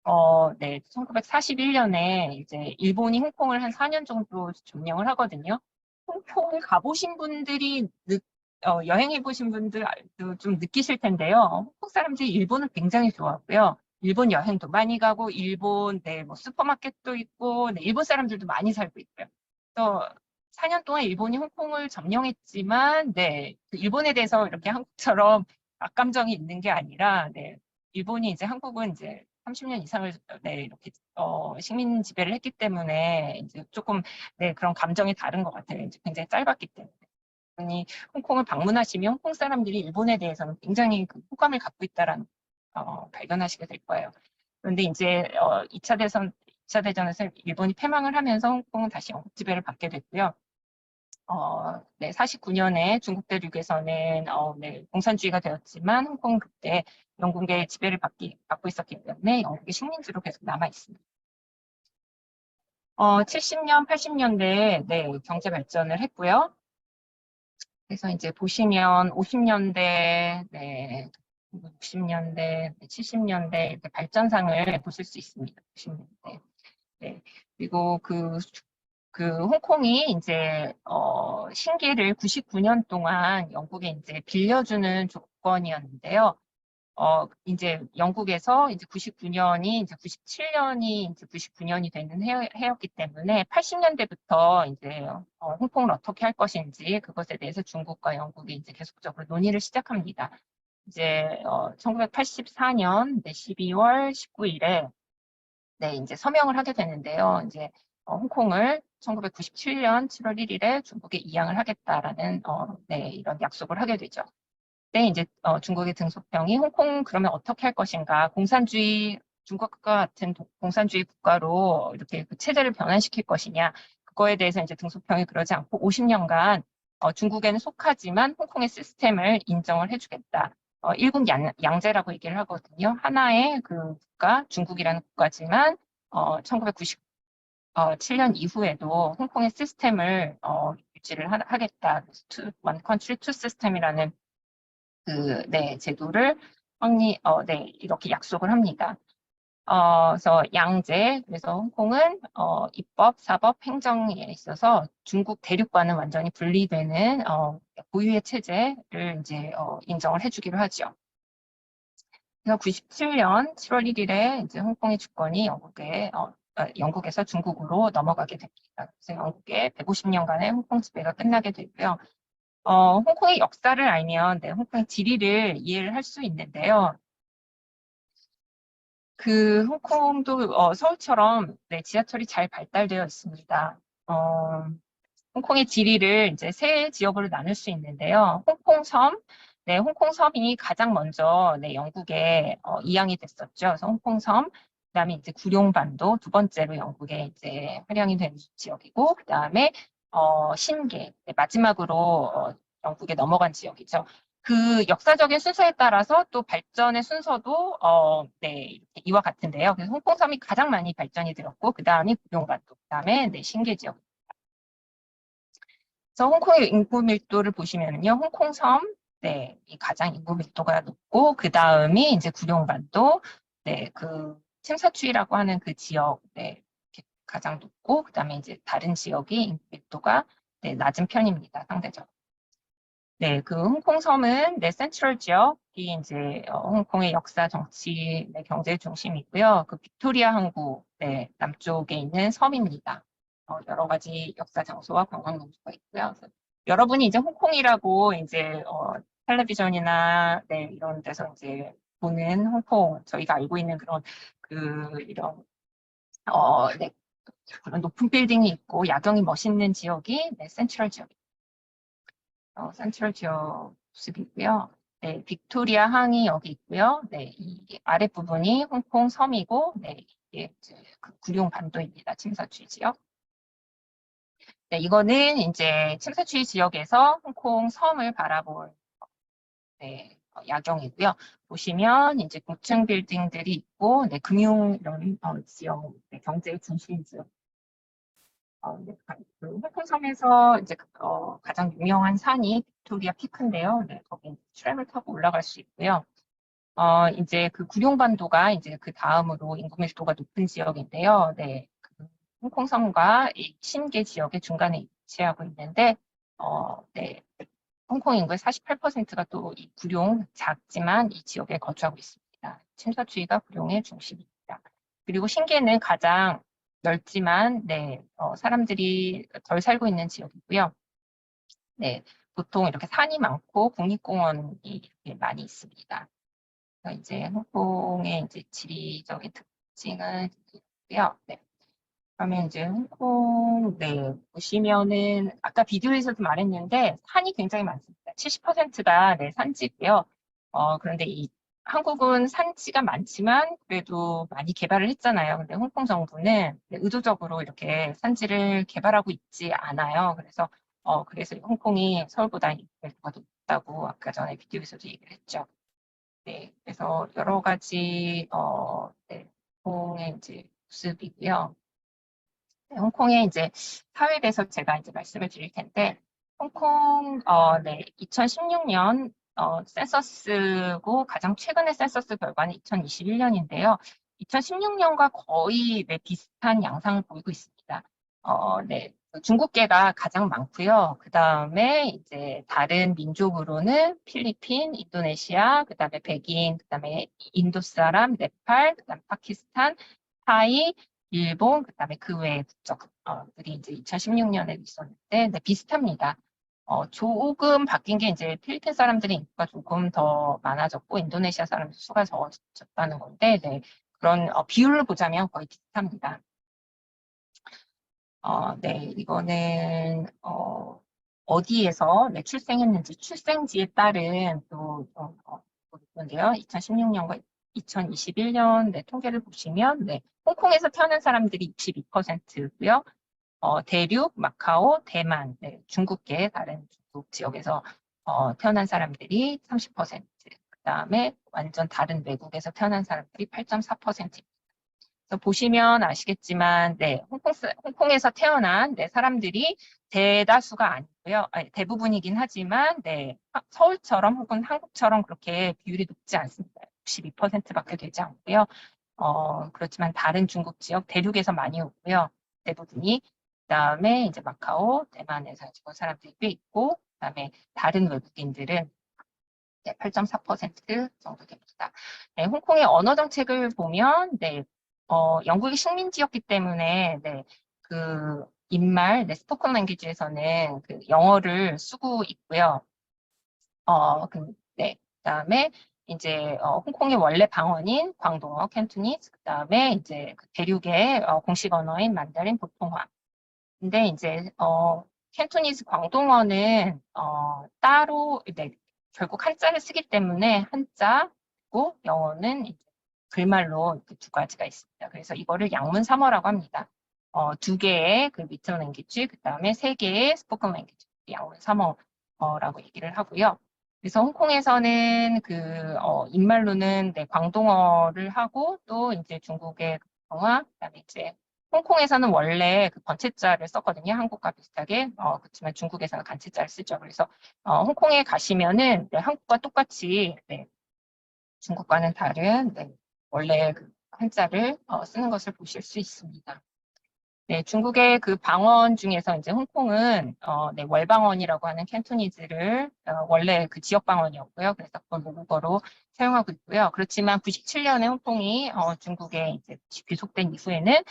1941년에 이제 일본이 홍콩을 한 4년 정도 점령을 하거든요. 홍콩 가보신 분들이 여행해 보신 분들도 좀 느끼실 텐데요. 홍콩 사람들이 일본을 굉장히 좋아하고요. 일본 여행도 많이 가고 일본 뭐 슈퍼마켓도 있고 일본 사람들도 많이 살고 있고요. 또 4년 동안 일본이 홍콩을 점령했지만 그 일본에 대해서 이렇게 한국처럼 악감정이 있는 게 아니라 일본이 이제 한국은 이제 30년 이상을 이렇게 식민 지배를 했기 때문에 이제 조금 그런 감정이 다른 것 같아요. 이제 굉장히 짧았기 때문에. 아니, 홍콩을 방문하시면 홍콩 사람들이 일본에 대해서는 굉장히 그 호감을 갖고 있다라는 발견하시게 될 거예요. 그런데 이제 2차 대전에서 일본이 패망을 하면서 홍콩은 다시 영국 지배를 받게 됐고요. 49년에 중국 대륙에서는 공산주의가 되었지만 홍콩은 그때 영국의 지배를 받고 있었기 때문에 영국의 식민지로 계속 남아 있습니다. 70년, 80년대에 경제 발전을 했고요. 그래서 이제 보시면 50년대, 60년대, 70년대 이렇게 발전상을 보실 수 있습니다. 90년대. 그리고 그 홍콩이 이제 신기를 99년 동안 영국에 이제 빌려주는 조건이었는데요. 이제 영국에서 이제 99년이 이제 97년이 이제 99년이 되는 해였기 때문에 80년대부터 이제 홍콩을 어떻게 할 것인지 그것에 대해서 중국과 영국이 이제 계속적으로 논의를 시작합니다. 이제 1984년 12월 19일에 이제 서명을 하게 되는데요. 이제 홍콩을 1997년 7월 1일에 중국에 이양을 하겠다라는 이런 약속을 하게 되죠. 이제 중국의 등소평이 홍콩 그러면 어떻게 할 것인가? 중국과 같은 공산주의 국가로 이렇게 그 체제를 변환시킬 것이냐? 그거에 대해서 이제 등소평이 그러지 않고 50년간 중국에는 속하지만 홍콩의 시스템을 인정을 해주겠다. 일국 양제라고 얘기를 하거든요. 하나의 그 국가, 중국이라는 국가지만 1997년 이후에도 홍콩의 시스템을 유지를 하겠다. One Country, Two System이라는 제도를 이렇게 약속을 합니다. 그래서 양제, 그래서 홍콩은 입법, 사법, 행정에 있어서 중국 대륙과는 완전히 분리되는 고유의 체제를 이제 인정을 해주기로 하죠. 그래서 97년 7월 1일에 이제 홍콩의 주권이 영국에서 중국으로 넘어가게 됩니다. 그래서 영국의 150년간의 홍콩 지배가 끝나게 되고요. 홍콩의 역사를 알면 홍콩의 지리를 이해를 할 수 있는데요. 그 홍콩도 서울처럼 지하철이 잘 발달되어 있습니다. 홍콩의 지리를 이제 세 지역으로 나눌 수 있는데요. 홍콩섬, 홍콩섬이 가장 먼저 영국에 이양이 됐었죠. 그래서 홍콩섬, 그다음에 이제 구룡반도 두 번째로 영국에 이제 활용이 된 지역이고, 그다음에 신계, 마지막으로 영국에 넘어간 지역이죠. 그 역사적인 순서에 따라서 또 발전의 순서도 이렇게 이와 같은데요. 그래서 홍콩섬이 가장 많이 발전이 되었고, 그 다음이 구룡반도, 그 다음에 신계 지역. 그래서 홍콩의 인구 밀도를 보시면요, 홍콩섬, 이 가장 인구 밀도가 높고, 그 다음이 이제 구룡반도, 그 침사추이라고 하는 그 지역, 가장 높고, 그 다음에 이제 다른 지역이 인구 밀도가 낮은 편입니다, 상대적으로. 그 홍콩섬은 센트럴 지역이 이제 홍콩의 역사, 정치, 경제 중심이고요. 그 빅토리아 항구 남쪽에 있는 섬입니다. 여러 가지 역사 장소와 관광 명소가 있고요. 여러분이 이제 홍콩이라고 이제 텔레비전이나 이런 데서 이제 보는 홍콩, 저희가 알고 있는 그런 이런 네, 그런 높은 빌딩이 있고 야경이 멋있는 지역이 네, 센트럴 지역. 센트럴 지역 모습이고요. 네, 빅토리아 항이 여기 있고요. 네, 이 아랫부분이 홍콩 섬이고, 네, 이게 이제 그 구룡 반도입니다. 침사추이 지역. 네, 이거는 이제 침사추이 지역에서 홍콩 섬을 바라볼 네, 야경이고요. 보시면 이제 고층 빌딩들이 있고, 네, 금융 이런 지역, 네, 경제 중심 지역. 네, 그 홍콩 섬에서 이제 가장 유명한 산이 빅토리아 피크인데요. 네, 거기 트램을 타고 올라갈 수 있고요. 이제 그 구룡반도가 이제 그 다음으로 인구 밀도가 높은 지역인데요. 네, 그 홍콩 섬과 이 신계 지역의 중간에 위치하고 있는데, 네, 홍콩 인구의 48%가 또 이 구룡 작지만 이 지역에 거주하고 있습니다. 침사추이가 구룡의 중심입니다. 그리고 신계는 가장 넓지만 네, 사람들이 덜 살고 있는 지역이고요. 네, 보통 이렇게 산이 많고 국립공원이 이렇게 많이 있습니다. 그래서 이제 홍콩의 이제 지리적인 특징은 있고요. 네. 그러면 이제 홍콩, 네, 보시면은, 아까 비디오에서도 말했는데, 산이 굉장히 많습니다. 70%가, 네, 산지고요. 그런데 이, 한국은 산지가 많지만, 그래도 많이 개발을 했잖아요. 근데 홍콩 정부는 네, 의도적으로 이렇게 산지를 개발하고 있지 않아요. 그래서 홍콩이 서울보다 인구가 높다고 아까 전에 비디오에서도 얘기를 했죠. 네, 그래서 여러 가지, 네, 홍콩의 이제 모습이고요. 네, 홍콩의 이제 사회에 대해서 제가 이제 말씀을 드릴 텐데, 홍콩, 네, 2016년, 센서스고 가장 최근의 센서스 결과는 2021년인데요. 2016년과 거의 네, 비슷한 양상을 보이고 있습니다. 네, 중국계가 가장 많고요. 그 다음에 이제 다른 민족으로는 필리핀, 인도네시아, 그 다음에 백인, 그 다음에 인도 사람, 네팔, 그 다음에 파키스탄, 타이, 일본, 그다음에 그 외의 국적들이 이제 2016년에 있었는데, 네, 비슷합니다. 조금 바뀐 게 이제 필리핀 사람들의 인구가 조금 더 많아졌고, 인도네시아 사람들 수가 적어졌다는 건데, 네, 그런 비율을 보자면 거의 비슷합니다. 네, 이거는 어디에서 네, 출생했는지 출생지에 따른 또 건데요. 2016년과 2021년 네, 통계를 보시면 네, 홍콩에서 태어난 사람들이 62%고요. 대륙, 마카오, 대만, 네, 중국계 다른 중국 지역에서 태어난 사람들이 30%, 그다음에 완전 다른 외국에서 태어난 사람들이 8.4%. 그래서 보시면 아시겠지만, 네, 홍콩에서 태어난 네, 사람들이 대다수가 아니고요. 아니, 대부분이긴 하지만, 네, 서울처럼 혹은 한국처럼 그렇게 비율이 높지 않습니다. 62%밖에 되지 않고요. 그렇지만 다른 중국 지역 대륙에서 많이 오고요. 대부분이. 그다음에 이제 마카오, 대만에서 지금 사람들이 꽤 있고, 그다음에 다른 외국인들은 네, 8.4% 정도 됩니다. 네, 홍콩의 언어 정책을 보면, 네, 영국이 식민지였기 때문에, 네, 그, 인말, 네, 스포큰 랭귀지에서는 그 영어를 쓰고 있고요. 네, 그다음에 이제, 홍콩의 원래 방언인 광동어, 캔토니즈, 그다음에 이제 그 대륙의 공식 언어인 만다린 보통화. 근데 이제, 캔토니즈 광동어는, 따로, 네, 결국 한자를 쓰기 때문에 한자고 영어는 이제 글말로 이렇게 두 가지가 있습니다. 그래서 이거를 양문삼어라고 합니다. 두 개의 그 미터 랭귀지, 그 다음에 세 개의 스포큰 랭귀지, 양문삼어라고 얘기를 하고요. 그래서 홍콩에서는 그, 입말로는 네, 광동어를 하고 또 이제 중국의 동화, 그다음에 이제 홍콩에서는 원래 그 번체자를 썼거든요. 한국과 비슷하게. 그렇지만 중국에서는 간체자를 쓰죠. 그래서 홍콩에 가시면은 네, 한국과 똑같이 네, 중국과는 다른 네, 원래 그 한자를 쓰는 것을 보실 수 있습니다. 네, 중국의 그 방언 중에서 이제 홍콩은 네, 월방언이라고 하는 캔토니즈를 원래 그 지역 방언이었고요. 그래서 그걸 모국어로 사용하고 있고요. 그렇지만 97년에 홍콩이 중국에 이제 귀속된 이후에는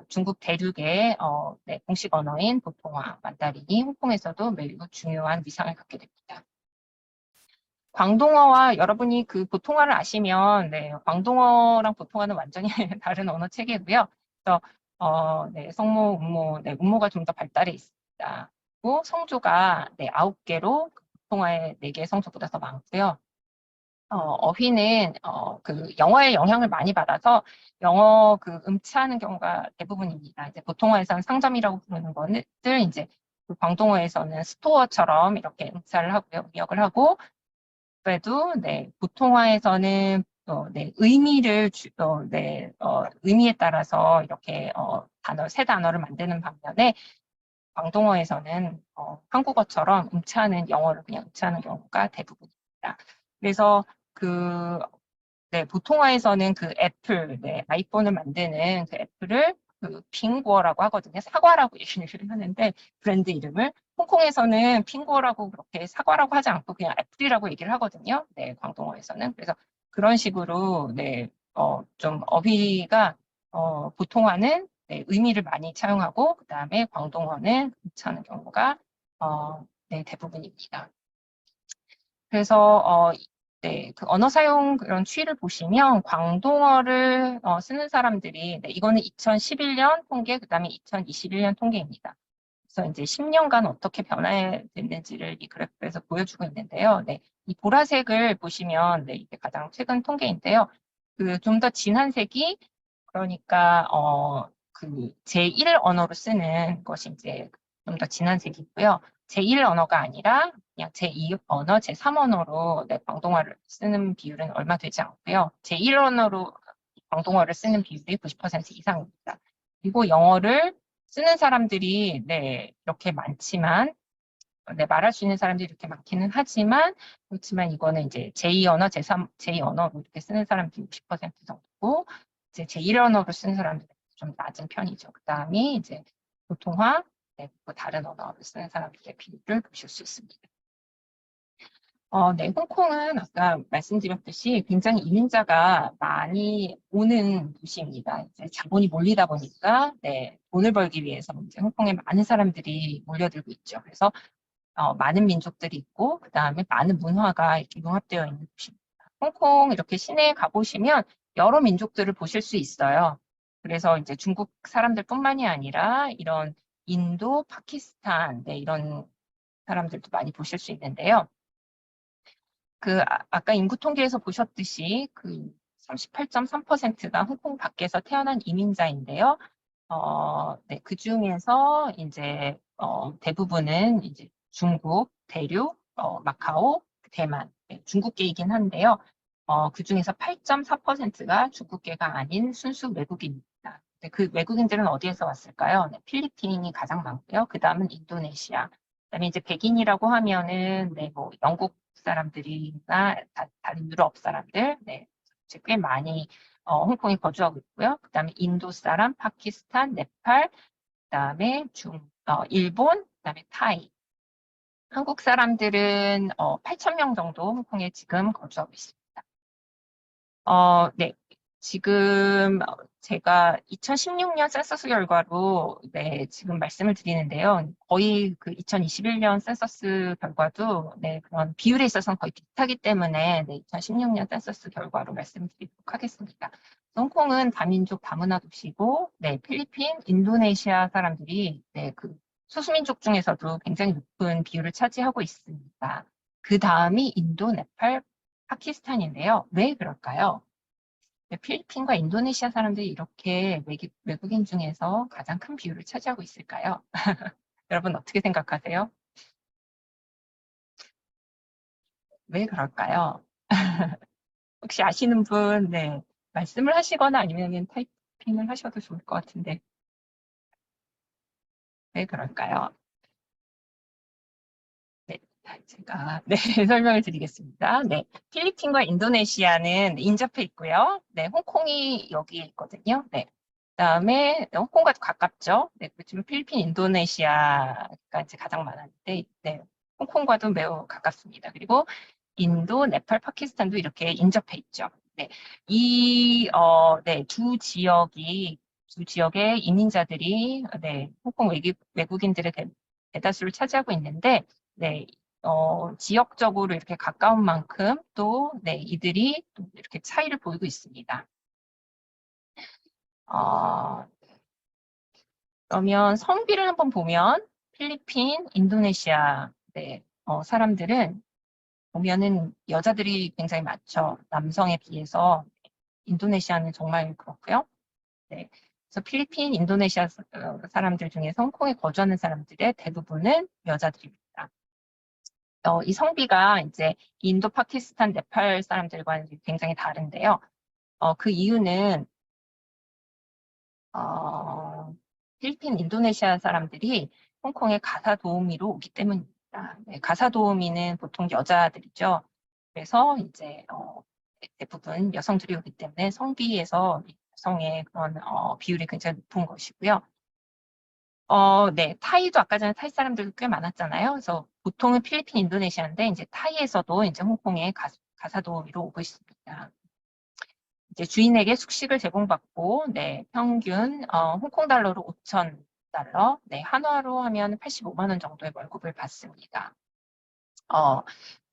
중국 대륙의 네, 공식 언어인 보통화 만다린이 홍콩에서도 매우 중요한 위상을 갖게 됩니다. 광동어와 여러분이 그 보통화를 아시면 네, 광동어랑 보통화는 완전히 다른 언어 체계고요. 그래서 네, 성모, 운모, 네, 운모가 좀 더 발달해 있습니다. 그리고 성조가 네, 9개로 보통화의 4개의 성조보다 더 많고요. 어휘는 그 영어의 영향을 많이 받아서 영어 그 음치하는 경우가 대부분입니다. 이제 보통어에서는 상점이라고 부르는 것들 이제 그 광동어에서는 스토어처럼 이렇게 음치를 하고요, 기억을 하고 그래도 네 보통화에서는 네 의미에 따라서 이렇게 새 단어를 만드는 반면에 광동어에서는 한국어처럼 음치하는 영어를 그냥 음치하는 경우가 대부분입니다. 그래서 그 네, 보통화에서는 그 애플, 네, 아이폰을 만드는 그 애플을 그 핑구어라고 하거든요. 사과라고 얘기를 하는데 브랜드 이름을 홍콩에서는 핑구어라고 그렇게 사과라고 하지 않고 그냥 애플이라고 얘기를 하거든요. 네, 광동어에서는. 그래서 그런 식으로 네, 좀 어휘가 보통화는 네, 의미를 많이 차용하고 그다음에 광동어는 괜찮은 경우가 네, 대부분입니다. 그래서 네, 그 언어 사용 그런 추이를 보시면 광동어를 쓰는 사람들이 네, 이거는 2011년 통계 그다음에 2021년 통계입니다. 그래서 이제 10년간 어떻게 변화됐는지를 이 그래프에서 보여주고 있는데요. 네, 이 보라색을 보시면 네, 이게 가장 최근 통계인데요. 그 좀 더 진한 색이 그러니까 그 제1 언어로 쓰는 것이 이제 좀 더 진한 색이고요. 제1 언어가 아니라 그냥 제2 언어, 제3 언어로 네, 광동어를 쓰는 비율은 얼마 되지 않고요. 제1 언어로 광동어를 쓰는 비율이 90% 이상입니다. 그리고 영어를 쓰는 사람들이 네, 이렇게 많지만 네, 말할 수 있는 사람들이 이렇게 많기는 하지만 그렇지만 이거는 이제 제2 언어, 제2 언어로 이렇게 쓰는 사람들이 60% 정도고 이제 제1 언어로 쓰는 사람들은 좀 낮은 편이죠. 그 다음이 이제 보통화, 네, 그리고 다른 언어를 쓰는 사람들의 비율을 보실 수 있습니다. 네, 홍콩은 아까 말씀드렸듯이 굉장히 이민자가 많이 오는 도시입니다. 이제 자본이 몰리다 보니까 네, 돈을 벌기 위해서 이제 홍콩에 많은 사람들이 몰려들고 있죠. 그래서 많은 민족들이 있고 그다음에 많은 문화가 이렇게 융합되어 있는 도시입니다. 홍콩 이렇게 시내에 가보시면 여러 민족들을 보실 수 있어요. 그래서 이제 중국 사람들뿐만이 아니라 이런 인도, 파키스탄 네, 이런 사람들도 많이 보실 수 있는데요. 아까 인구 통계에서 보셨듯이 그 38.3%가 홍콩 밖에서 태어난 이민자인데요. 네, 그 중에서 이제 대부분은 이제 중국, 대륙, 마카오, 대만, 네, 중국계이긴 한데요. 그 중에서 8.4%가 중국계가 아닌 순수 외국인입니다. 네, 그 외국인들은 어디에서 왔을까요? 네, 필리핀이 가장 많고요. 그 다음은 인도네시아. 그다음에 이제 백인이라고 하면은 네, 뭐 영국 사람들이나 다른 유럽 사람들, 네, 이제 꽤 많이 홍콩에 거주하고 있고요. 그다음에 인도 사람, 파키스탄, 네팔, 그다음에 일본, 그다음에 타이. 한국 사람들은 8천 명 정도 홍콩에 지금 거주하고 있습니다. 네. 지금 제가 2016년 센서스 결과로 네, 지금 말씀을 드리는데요. 거의 그 2021년 센서스 결과도 네, 그런 비율에 있어서는 거의 비슷하기 때문에 네, 2016년 센서스 결과로 말씀드리도록 하겠습니다. 홍콩은 다민족 다문화 도시고 네, 필리핀, 인도네시아 사람들이 네, 그 소수민족 중에서도 굉장히 높은 비율을 차지하고 있습니다. 그 다음이 인도, 네팔, 파키스탄인데요. 왜 그럴까요? 필리핀과 인도네시아 사람들이 이렇게 외국인 중에서 가장 큰 비율을 차지하고 있을까요? 여러분 어떻게 생각하세요? 왜 그럴까요? 혹시 아시는 분, 네, 말씀을 하시거나 아니면 타이핑을 하셔도 좋을 것 같은데 왜 그럴까요? 네, 제가 네, 설명을 드리겠습니다. 네, 필리핀과 인도네시아는 인접해 있고요. 네, 홍콩이 여기에 있거든요. 네. 그다음에 홍콩과 가깝죠. 네, 그렇지만 필리핀, 인도네시아가 이제 가장 많았는데, 네, 홍콩과도 매우 가깝습니다. 그리고 인도, 네팔, 파키스탄도 이렇게 인접해 있죠. 네, 네, 두 지역의 이민자들이 네, 홍콩 외국인들의 대다수를 차지하고 있는데, 네, 지역적으로 이렇게 가까운 만큼 또, 네, 이들이 또 이렇게 차이를 보이고 있습니다. 어, 그러면 성비를 한번 보면 필리핀, 인도네시아 네, 사람들은 보면은 여자들이 굉장히 많죠. 남성에 비해서 인도네시아는 정말 그렇고요. 네. 그래서 필리핀, 인도네시아 사람들 중에서 홍콩에 거주하는 사람들의 대부분은 여자들입니다. 이 성비가 이제 인도, 파키스탄, 네팔 사람들과는 굉장히 다른데요. 그 이유는 필리핀, 인도네시아 사람들이 홍콩에 가사 도우미로 오기 때문입니다. 네, 가사 도우미는 보통 여자들이죠. 그래서 이제 대부분 여성들이 오기 때문에 성비에서 여성의 그런 비율이 굉장히 높은 것이고요. 네, 타이도 아까 전에 타이 사람들도 꽤 많았잖아요. 그래서 보통은 필리핀, 인도네시아인데 이제 타이에서도 이제 홍콩에 가사 도우미로 오고 있습니다. 이제 주인에게 숙식을 제공받고, 네, 평균, 홍콩 달러로 5,000달러, 네, 한화로 하면 85만 원 정도의 월급을 받습니다.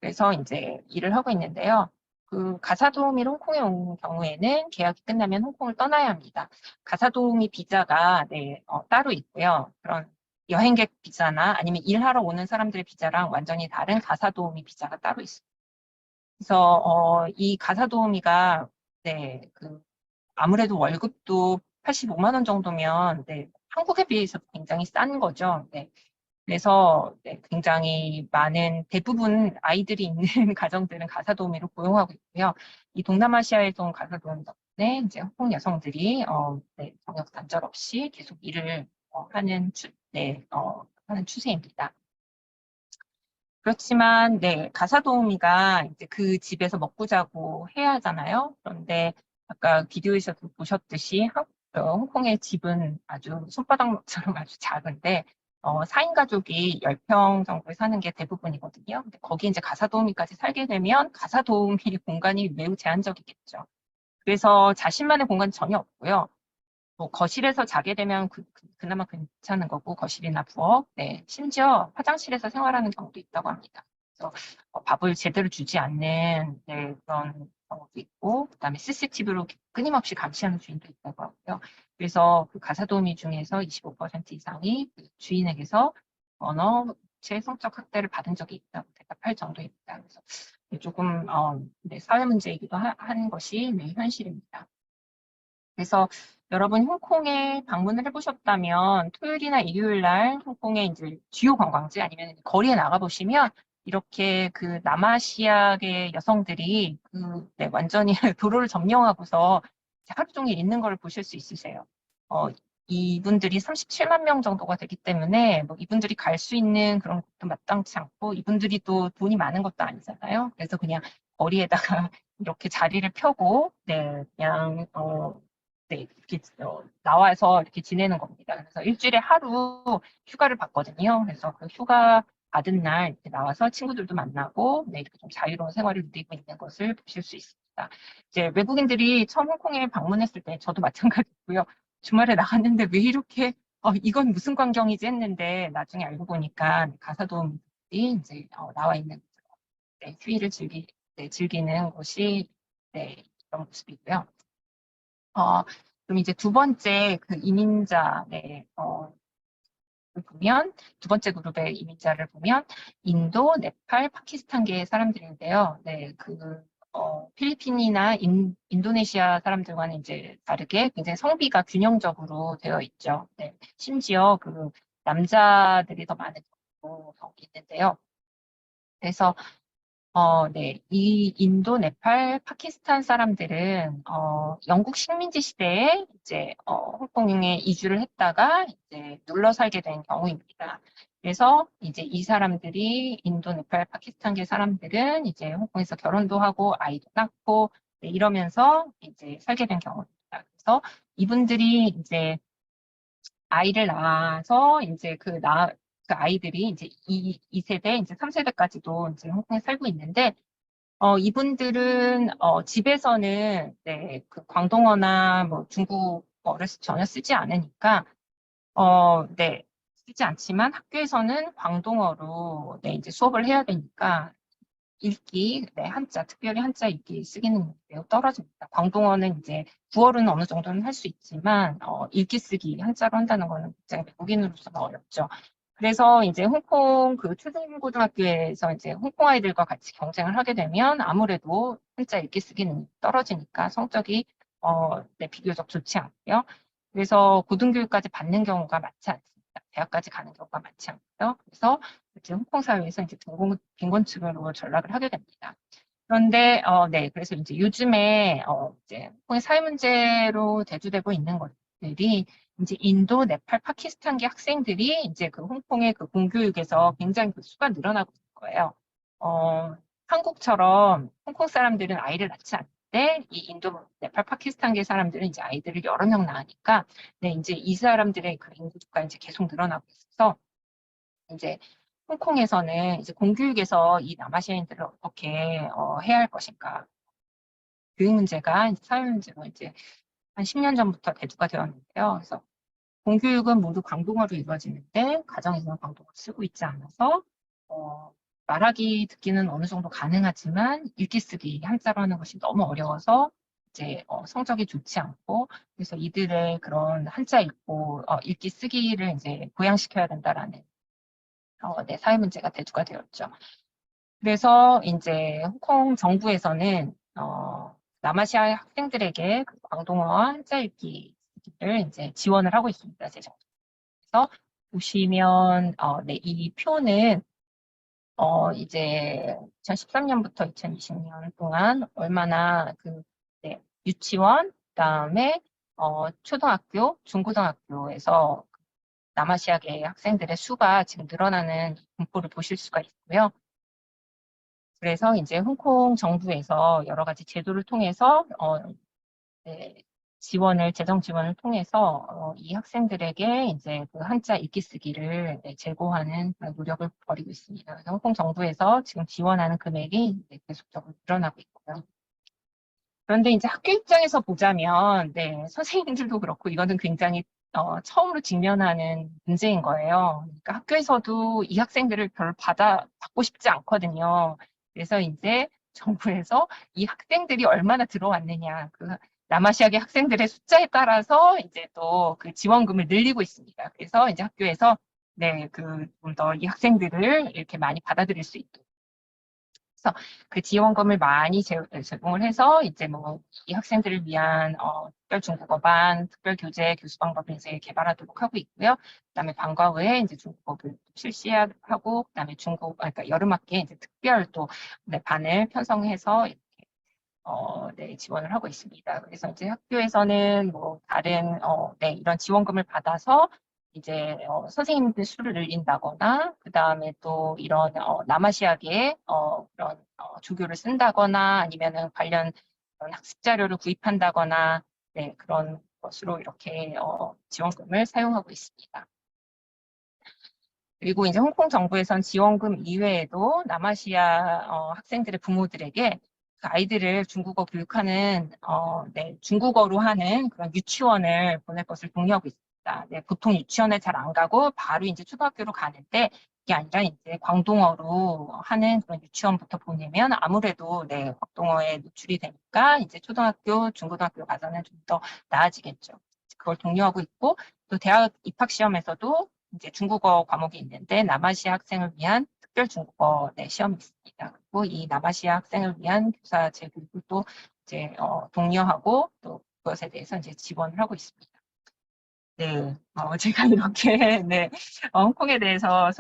그래서 이제 일을 하고 있는데요. 그 가사도우미로 홍콩에 온 경우에는 계약이 끝나면 홍콩을 떠나야 합니다. 가사도우미 비자가, 네, 따로 있고요. 그런 여행객 비자나 아니면 일하러 오는 사람들의 비자랑 완전히 다른 가사도우미 비자가 따로 있습니다. 그래서 이 가사도우미가 네, 아무래도 월급도 85만 원 정도면 네, 한국에 비해서 굉장히 싼 거죠. 네. 그래서 네, 굉장히 많은 대부분 아이들이 있는 가정들은 가사도우미로 고용하고 있고요. 이 동남아시아에서 온 가사도우미 덕분에 이제 홍콩 여성들이 네, 경력 단절 없이 계속 일을 하는 추세입니다. 그렇지만 네, 가사도우미가 이제 그 집에서 먹고 자고 해야 하잖아요. 그런데 아까 비디오에서도 보셨듯이 홍콩의 집은 아주 손바닥처럼 아주 작은데 4인 가족이 10평 정도에 사는 게 대부분이거든요. 근데 거기 이제 가사도우미까지 살게 되면 가사도우미 공간이 매우 제한적이겠죠. 그래서 자신만의 공간이 전혀 없고요. 뭐 거실에서 자게 되면 그나마 괜찮은 거고 거실이나 부엌, 네, 심지어 화장실에서 생활하는 경우도 있다고 합니다. 그래서 밥을 제대로 주지 않는 네, 그런 경우도 있고, 그다음에 CCTV로 끊임없이 감시하는 주인도 있다고 하고요. 그래서 그 가사도우미 중에서 25% 이상이 그 주인에게서 언어체 성적 학대를 받은 적이 있다고 대답할 정도입니다. 그래서 조금 네, 사회 문제이기도 한 것이 네, 현실입니다. 그래서 여러분 홍콩에 방문을 해보셨다면 토요일이나 일요일 날 홍콩의 이제 주요 관광지 아니면 거리에 나가보시면 이렇게 그 남아시아계 여성들이 네, 완전히 도로를 점령하고서 하루 종일 있는 걸 보실 수 있으세요. 이분들이 37만 명 정도가 되기 때문에 뭐 이분들이 갈 수 있는 그런 것도 마땅치 않고 이분들이 또 돈이 많은 것도 아니잖아요. 그래서 그냥 거리에다가 이렇게 자리를 펴고 네, 그냥 네, 이렇게 나와서 이렇게 지내는 겁니다. 그래서 일주일에 하루 휴가를 받거든요. 그래서 그 휴가 받은 날 이렇게 나와서 친구들도 만나고 네, 이렇게 좀 자유로운 생활을 누리고 있는 것을 보실 수 있습니다. 이제 외국인들이 처음 홍콩에 방문했을 때 저도 마찬가지고요. 주말에 나갔는데 왜 이렇게 이건 무슨 광경이지 했는데 나중에 알고 보니까 가사도우미들이 이제 나와 있는 네, 휴일을 즐기는 곳이 네, 이런 모습이고요. 그럼 이제 두 번째 그 이민자, 네, 보면 두 번째 그룹의 이민자를 보면 인도, 네팔, 파키스탄계 사람들인데요. 네, 필리핀이나 인도네시아 사람들과는 이제 다르게 굉장히 성비가 균형적으로 되어 있죠. 네, 심지어 남자들이 더 많은 경우도 있는데요. 그래서 네. 이 인도, 네팔, 파키스탄 사람들은 영국 식민지 시대에 이제 홍콩에 이주를 했다가 이제 눌러 살게 된 경우입니다. 그래서 이제 이 사람들이 인도, 네팔, 파키스탄계 사람들은 이제 홍콩에서 결혼도 하고 아이도 낳고 네, 이러면서 이제 살게 된 경우입니다. 그래서 이분들이 이제 아이를 낳아서 이제 그 아이들이 이제 2세대, 이제 3세대까지도 이제 홍콩에 살고 있는데 이분들은 집에서는 네, 그 광동어나 뭐 중국어를 전혀 쓰지 않으니까 네, 쓰지 않지만 학교에서는 광동어로 네, 이제 수업을 해야 되니까 읽기, 네, 한자, 특별히 한자 읽기 쓰기는 매우 떨어집니다. 광동어는 이제 구어로는 어느 정도는 할 수 있지만, 읽기 쓰기 한자로 한다는 거는 굉장히 외국인으로서는 어렵죠. 그래서 이제 홍콩 그 초중고등학교에서 이제 홍콩 아이들과 같이 경쟁을 하게 되면 아무래도 한자 읽기 쓰기는 떨어지니까 성적이, 네, 비교적 좋지 않고요. 그래서 고등교육까지 받는 경우가 많지 않습니다. 대학까지 가는 경우가 많지 않고요. 그래서 이제 홍콩 사회에서 이제 빈곤층으로 전락을 하게 됩니다. 그런데 네, 그래서 이제 요즘에 이제 홍콩의 사회 문제로 대두되고 있는 것들이 이제 인도, 네팔, 파키스탄계 학생들이 이제 그 홍콩의 그 공교육에서 굉장히 그 수가 늘어나고 있는 거예요. 한국처럼 홍콩 사람들은 아이를 낳지 않는데 이 인도, 네팔, 파키스탄계 사람들은 이제 아이들을 여러 명 낳으니까 네, 이제 이 사람들의 그 인구가 이제 계속 늘어나고 있어서 이제 홍콩에서는 이제 공교육에서 이 남아시아인들을 어떻게 해야 할 것인가. 교육 문제가 이제 사회 문제로 이제 한 10년 전부터 대두가 되었는데요. 그래서 공교육은 모두 광동어로 이루어지는데 가정에서는 광동어를 쓰고 있지 않아서 말하기 듣기는 어느 정도 가능하지만 읽기 쓰기 한자로 하는 것이 너무 어려워서 이제 성적이 좋지 않고 그래서 이들의 그런 한자 읽고 읽기 쓰기를 이제 보양시켜야 된다라는 네, 사회 문제가 대두가 되었죠. 그래서 이제 홍콩 정부에서는 남아시아 학생들에게 그 광동어와 한자 읽기를 이제 지원을 하고 있습니다. 제 정부에서 보시면 네, 이 표는 이제 2013년부터 2020년 동안 얼마나 그 네, 유치원 그다음에 초등학교, 중고등학교에서 남아시아계 학생들의 수가 지금 늘어나는 분포를 보실 수가 있고요. 그래서 이제 홍콩 정부에서 여러 가지 제도를 통해서 네, 재정 지원을 통해서 이 학생들에게 이제 그 한자 읽기 쓰기를 네, 제고하는 그런 노력을 벌이고 있습니다. 그래서 홍콩 정부에서 지금 지원하는 금액이 네, 계속적으로 늘어나고 있고요. 그런데 이제 학교 입장에서 보자면, 네, 선생님들도 그렇고, 이거는 굉장히 처음으로 직면하는 문제인 거예요. 그러니까 학교에서도 이 학생들을 별로 받고 싶지 않거든요. 그래서 이제 정부에서 이 학생들이 얼마나 들어왔느냐, 그 남아시아계 학생들의 숫자에 따라서 이제 또 그 지원금을 늘리고 있습니다. 그래서 이제 학교에서 네, 그 좀 더 이 학생들을 이렇게 많이 받아들일 수 있도록. 그래서 그 지원금을 많이 제공을 해서 이제 뭐 이 학생들을 위한 특별 중국어반, 특별 교재 교수 방법을 이제 개발하도록 하고 있고요. 그다음에 방과 후에 이제 중국어 교육 실시하고 그다음에 그러니까 여름학기에 이제 특별 또 네, 반을 편성해서 이렇게 네, 지원을 하고 있습니다. 그래서 이제 학교에서는 뭐 다른 네, 이런 지원금을 받아서 이제 선생님들 수를 늘린다거나 그다음에 또 이런 남아시아계 그런 조교를 쓴다거나 아니면은 관련 그런 학습 자료를 구입한다거나 네, 그런 것으로 이렇게 지원금을 사용하고 있습니다. 그리고 이제 홍콩 정부에선 지원금 이외에도 남아시아 학생들의 부모들에게 그 아이들을 중국어 교육하는 네, 중국어로 하는 그런 유치원을 보낼 것을 독려하고 있습니다. 네, 보통 유치원에 잘 안 가고 바로 이제 초등학교로 가는데 이게 아니라 이제 광동어로 하는 그런 유치원부터 보내면 아무래도 네, 광동어에 노출이 되니까 이제 초등학교, 중고등학교 가서는 좀 더 나아지겠죠. 그걸 독려하고 있고 또 대학 입학 시험에서도 이제 중국어 과목이 있는데 남아시아 학생을 위한 특별 중국어 네, 시험이 있습니다. 그리고 이 남아시아 학생을 위한 교사 재교육을 또 이제 독려하고 또 그것에 대해서 이제 지원을 하고 있습니다. 네, 제가 이렇게 네, 홍콩에 대해서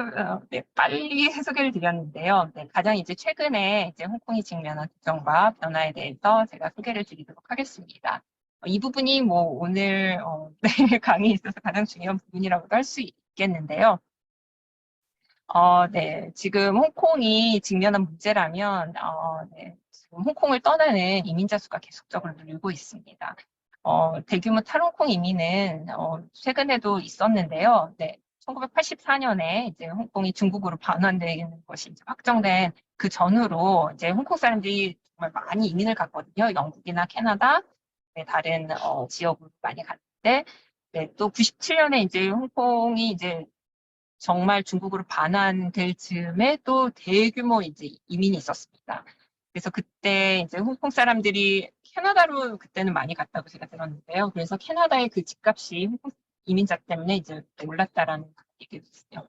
네, 빨리 소개를 드렸는데요. 네, 가장 이제 최근에 이제 홍콩이 직면한 규정과 변화에 대해서 제가 소개를 드리도록 하겠습니다. 이 부분이 뭐 오늘 네, 강의에 있어서 가장 중요한 부분이라고도 할 수 있겠는데요. 네, 지금 홍콩이 직면한 문제라면 네, 지금 홍콩을 떠나는 이민자 수가 계속적으로 늘고 있습니다. 대규모 탈홍콩 이민은 최근에도 있었는데요. 네, 1984년에 이제 홍콩이 중국으로 반환되는 것이 이제 확정된 그 전후로 이제 홍콩 사람들이 정말 많이 이민을 갔거든요. 영국이나 캐나다, 네, 다른 지역으로 많이 갔는데, 네, 또 97년에 이제 홍콩이 이제 정말 중국으로 반환될 즈음에 또 대규모 이제 이민이 있었습니다. 그래서 그때 이제 홍콩 사람들이 캐나다로 그때는 많이 갔다고 제가 들었는데요. 그래서 캐나다의 그 집값이 홍콩 이민자 때문에 이제 올랐다라는 얘기도 있어요.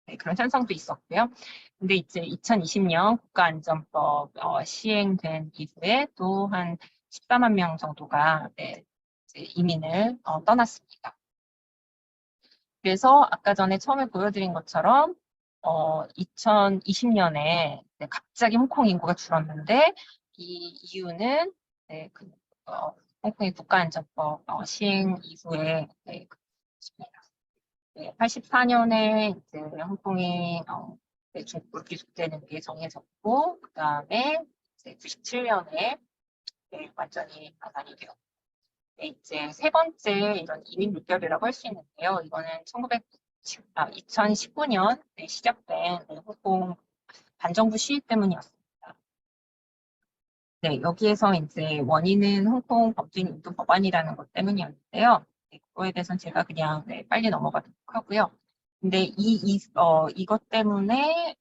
네, 그런 현상도 있었고요. 근데 이제 2020년 국가안전법 시행된 이후에 또 한 14만 명 정도가 네, 이제 이민을 떠났습니다. 그래서 아까 전에 처음에 보여드린 것처럼 2020년에 네, 갑자기 홍콩 인구가 줄었는데 이 이유는 네, 홍콩의 국가안전법 시행 이후에 네, 네, 84년에 이제 홍콩이 네, 중국으로 귀속되는 게 정해졌고 그 다음에 이제 97년에 네, 완전히 반환이 되었고 네, 이제 세 번째 이런 이민 물결이라고 할 수 있는데요. 이거는 2019년 네, 시작된 네, 홍콩 반정부 시위 때문이었습니다. 네, 여기에서 이제 원인은 홍콩 범죄인 인도 법안이라는 것 때문이었는데요. 네, 그거에 대해서는 제가 그냥 네, 빨리 넘어가도록 하고요. 근데 이것 때문에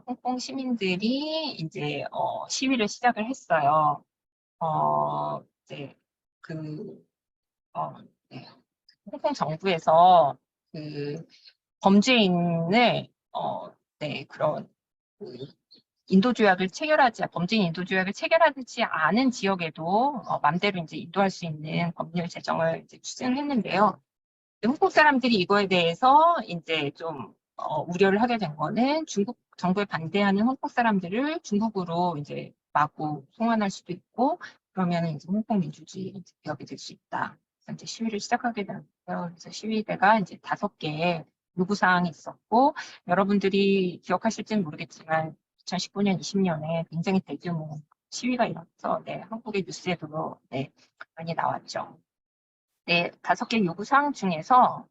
홍콩 시민들이 이제 시위를 시작을 했어요. 이제 그 네, 홍콩 정부에서 그 범죄인을 네, 그런 그 범죄인 인도 조약을 체결하지 않은 지역에도 맘대로 이제 인도할 수 있는 법률 제정을 이제 추진을 했는데요. 홍콩 사람들이 이거에 대해서 이제 좀 우려를 하게 된 거는 중국 정부에 반대하는 홍콩 사람들을 중국으로 이제 마구 송환할 수도 있고 그러면은 이제 홍콩 민주주의 위협이 될 수 있다. 그래서 이제 시위를 시작하게 되는데요. 그래서 시위대가 이제 5개의 요구 사항이 있었고 여러분들이 기억하실지는 모르겠지만 2019년, 20년에 굉장히 대규모 시위가 일어나서 네, 한국의 뉴스에도 네, 많이 나왔죠. 네, 5개 요구 사항 중에서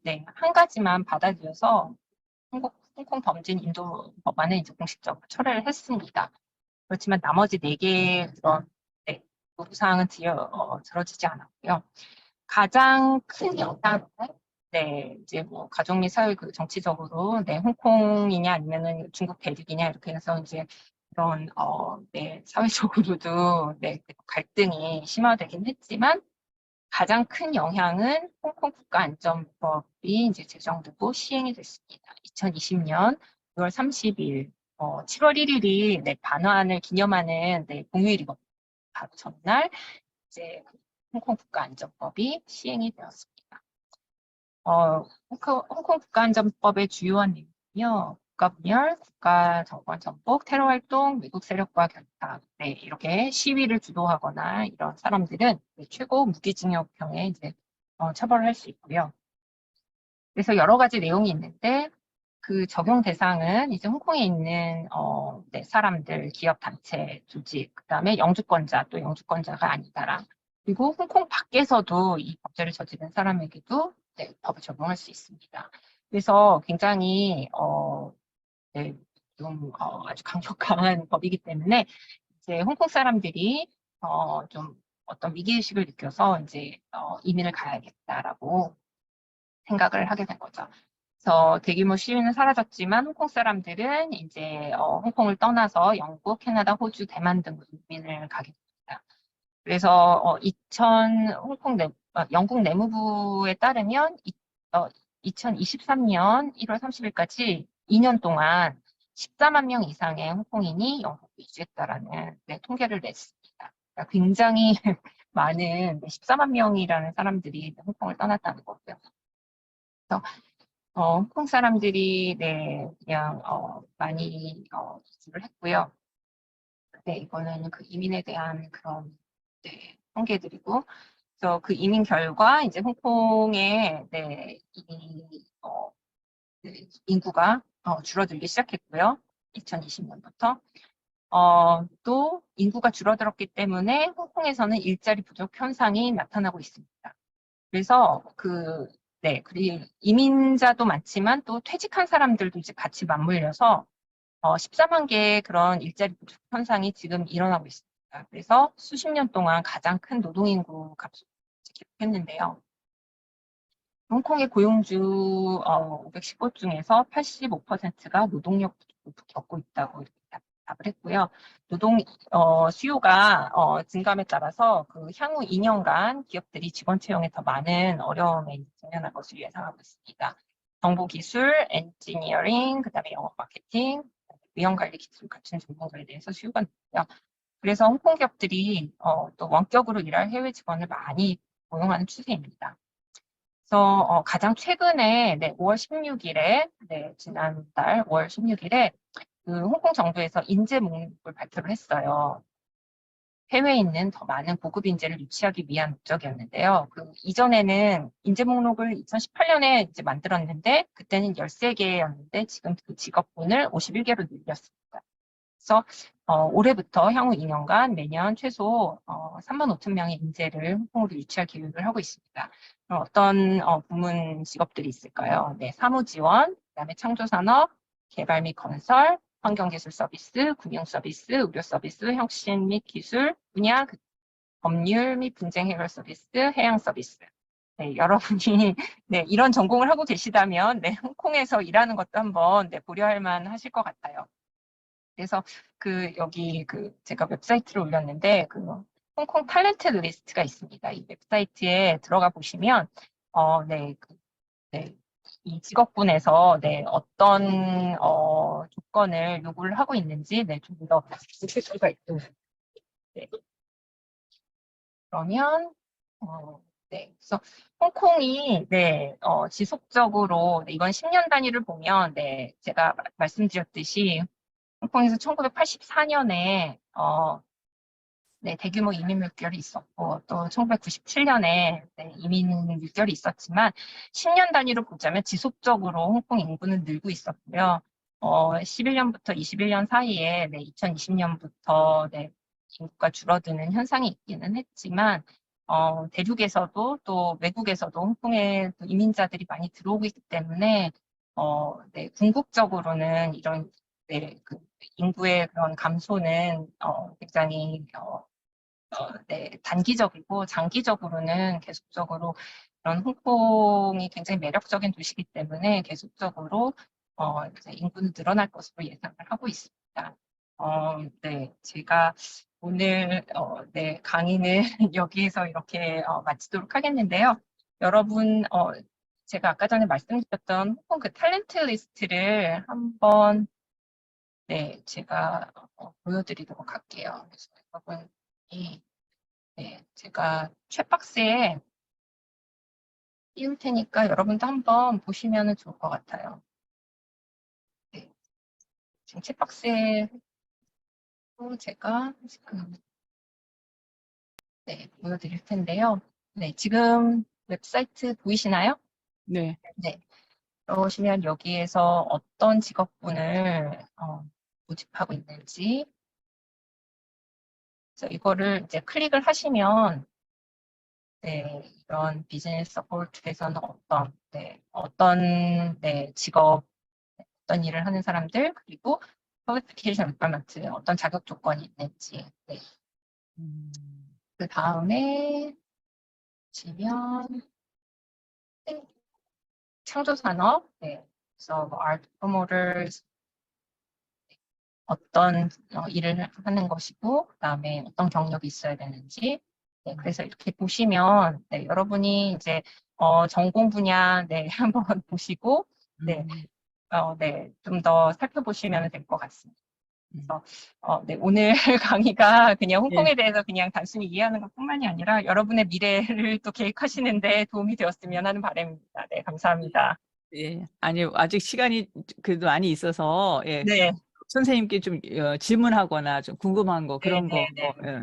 네, 한 가지만 받아들여서 홍콩 범죄인 인도 법안을 이제 공식적으로 철회를 했습니다. 그렇지만 나머지 4개의 그런 네, 요구 사항은 들어지지 않았고요. 가장 큰 영향은 네, 이제 뭐 가족 및 사회 그 정치적으로 네, 홍콩이냐 아니면은 중국 대륙이냐 이렇게 해서 이제 그런 네, 사회적으로도 네, 갈등이 심화되긴 했지만 가장 큰 영향은 홍콩 국가안전법이 이제 제정되고 시행이 됐습니다. 2020년 6월 30일, 7월 1일이 네, 반환을 기념하는 네, 공휴일이거든요. 바로 전날 이제 홍콩 국가안전법이 시행이 되었습니다. 홍콩 국가안전법의 주요한 내용은요. 국가분열, 국가정권 전복, 테러활동, 외국 세력과 결탁. 네, 이렇게 시위를 주도하거나 이런 사람들은 최고 무기징역형에 이제 처벌을 할 수 있고요. 그래서 여러 가지 내용이 있는데 그 적용 대상은 이제 홍콩에 있는 네, 사람들, 기업, 단체, 조직, 그다음에 영주권자 또 영주권자가 아니다라. 그리고 홍콩 밖에서도 이 범죄를 저지른 사람에게도 네, 법을 적용할 수 있습니다. 그래서 굉장히 네, 좀 아주 강력한 법이기 때문에 이제 홍콩 사람들이 좀 어떤 위기의식을 느껴서 이제 이민을 가야겠다라고 생각을 하게 된 거죠. 그래서 대규모 시위는 사라졌지만 홍콩 사람들은 이제 홍콩을 떠나서 영국, 캐나다, 호주, 대만 등 이민을 가게 됩니다. 그래서 영국 내무부에 따르면 2023년 1월 30일까지 2년 동안 14만 명 이상의 홍콩인이 영국으로 이주했다라는 네, 통계를 냈습니다. 그러니까 굉장히 많은 14만 명이라는 사람들이 홍콩을 떠났다는 거고요. 그래서 홍콩 사람들이 네, 그냥 많이 이주를 했고요. 네, 이거는 그 이민에 대한 그런 네, 통계들이고, 그래서 그 이민 결과 이제 홍콩의 네, 네, 인구가 줄어들기 시작했고요. 2020년부터. 또 인구가 줄어들었기 때문에 홍콩에서는 일자리 부족 현상이 나타나고 있습니다. 그래서 네, 그리고 이민자도 많지만 또 퇴직한 사람들도 이제 같이 맞물려서 14만 개의 그런 일자리 부족 현상이 지금 일어나고 있습니다. 그래서 수십 년 동안 가장 큰 노동인구 감소를 기록했는데요. 홍콩의 고용주 515 중에서 85%가 노동력 부족을 겪고 있다고 이렇게 답을 했고요. 노동 수요가 증감에 따라서 그 향후 2년간 기업들이 직원 채용에 더 많은 어려움에 직면할 것을 예상하고 있습니다. 정보기술, 엔지니어링, 그다음에 영업 마케팅, 위험관리 기술 같은 전문가에 대해서 수요가 높고요. 그래서 홍콩 기업들이 또 원격으로 일할 해외 직원을 많이 고용하는 추세입니다. 그래서 가장 최근에 5월 16일에 지난달 5월 16일에 그 홍콩 정부에서 인재 목록을 발표를 했어요. 해외에 있는 더 많은 고급 인재를 유치하기 위한 목적이었는데요. 그 이전에는 인재 목록을 2018년에 이제 만들었는데 그때는 13개였는데 지금 그 직업군을 51개로 늘렸습니다. 그래서 올해부터 향후 2년간 매년 최소 3만 5천 명의 인재를 홍콩으로 유치할 계획을 하고 있습니다. 그럼 어떤 부문 직업들이 있을까요? 네, 사무지원, 그다음에 창조산업, 개발 및 건설, 환경기술 서비스, 금융 서비스, 의료 서비스, 혁신 및 기술 분야, 법률 및 분쟁 해결 서비스, 해양 서비스. 네, 여러분이 이런 전공을 하고 계시다면 홍콩에서 일하는 것도 한번 고려할 만하실 것 같아요. 그래서 여기 제가 웹사이트를 올렸는데 홍콩 탤런트 리스트가 있습니다. 이 웹사이트에 들어가 보시면 이 직업군에서 어떤 조건을 요구를 하고 있는지 좀 더 볼 수가 있도록. 그러면 그래서 홍콩이 지속적으로 이건 10년 단위를 보면 제가 말씀드렸듯이 홍콩에서 1984년에 대규모 이민 물결이 있었고 또 1997년에 이민 물결이 있었지만 10년 단위로 보자면 지속적으로 홍콩 인구는 늘고 있었고요. 11년부터 21년 사이에 2020년부터 인구가 줄어드는 현상이 있기는 했지만 대륙에서도 또 외국에서도 홍콩에 또 이민자들이 많이 들어오고 있기 때문에 궁극적으로는 이런 그 인구의 그런 감소는 굉장히 단기적이고 장기적으로는 계속적으로 그런 홍콩이 굉장히 매력적인 도시이기 때문에 계속적으로 이제 인구는 늘어날 것으로 예상을 하고 있습니다. 제가 오늘 강의는 여기에서 이렇게 마치도록 하겠는데요. 여러분 제가 아까 전에 말씀드렸던 홍콩 그 탤런트 리스트를 한번 제가 보여드리도록 할게요. 그래서 여러분이 제가 챗박스에 띄울 테니까 여러분도 한번 보시면 좋을 것 같아요. 지금 챗박스에 또 제가 지금 보여드릴 텐데요. 지금 웹사이트 보이시나요? 네. 그러시면 여기에서 어떤 직업군을 모집하고 있는지 그래서 이거를 이제 클릭을 하시면 이런 비즈니스 서포트에서는 어떤 직업, 어떤 일을 하는 사람들, 그리고 qualification requirement, 어떤 자격 조건이 있는지. 그 다음에 보시면 창조산업, 그래서 뭐 art promoters, 어떤 일을 하는 것이고, 그 다음에 어떤 경력이 있어야 되는지. 그래서 이렇게 보시면 여러분이 이제 전공 분야 한번 보시고 좀 더 살펴보시면 될 것 같습니다. 그래서 오늘 강의가 그냥 홍콩에 대해서 그냥 단순히 이해하는 것뿐만이 아니라 여러분의 미래를 또 계획하시는데 도움이 되었으면 하는 바람입니다. 감사합니다. 예, 아니 아직 시간이 그래도 많이 있어서 네. 선생님께 좀 질문하거나 좀 궁금한 거 그런 거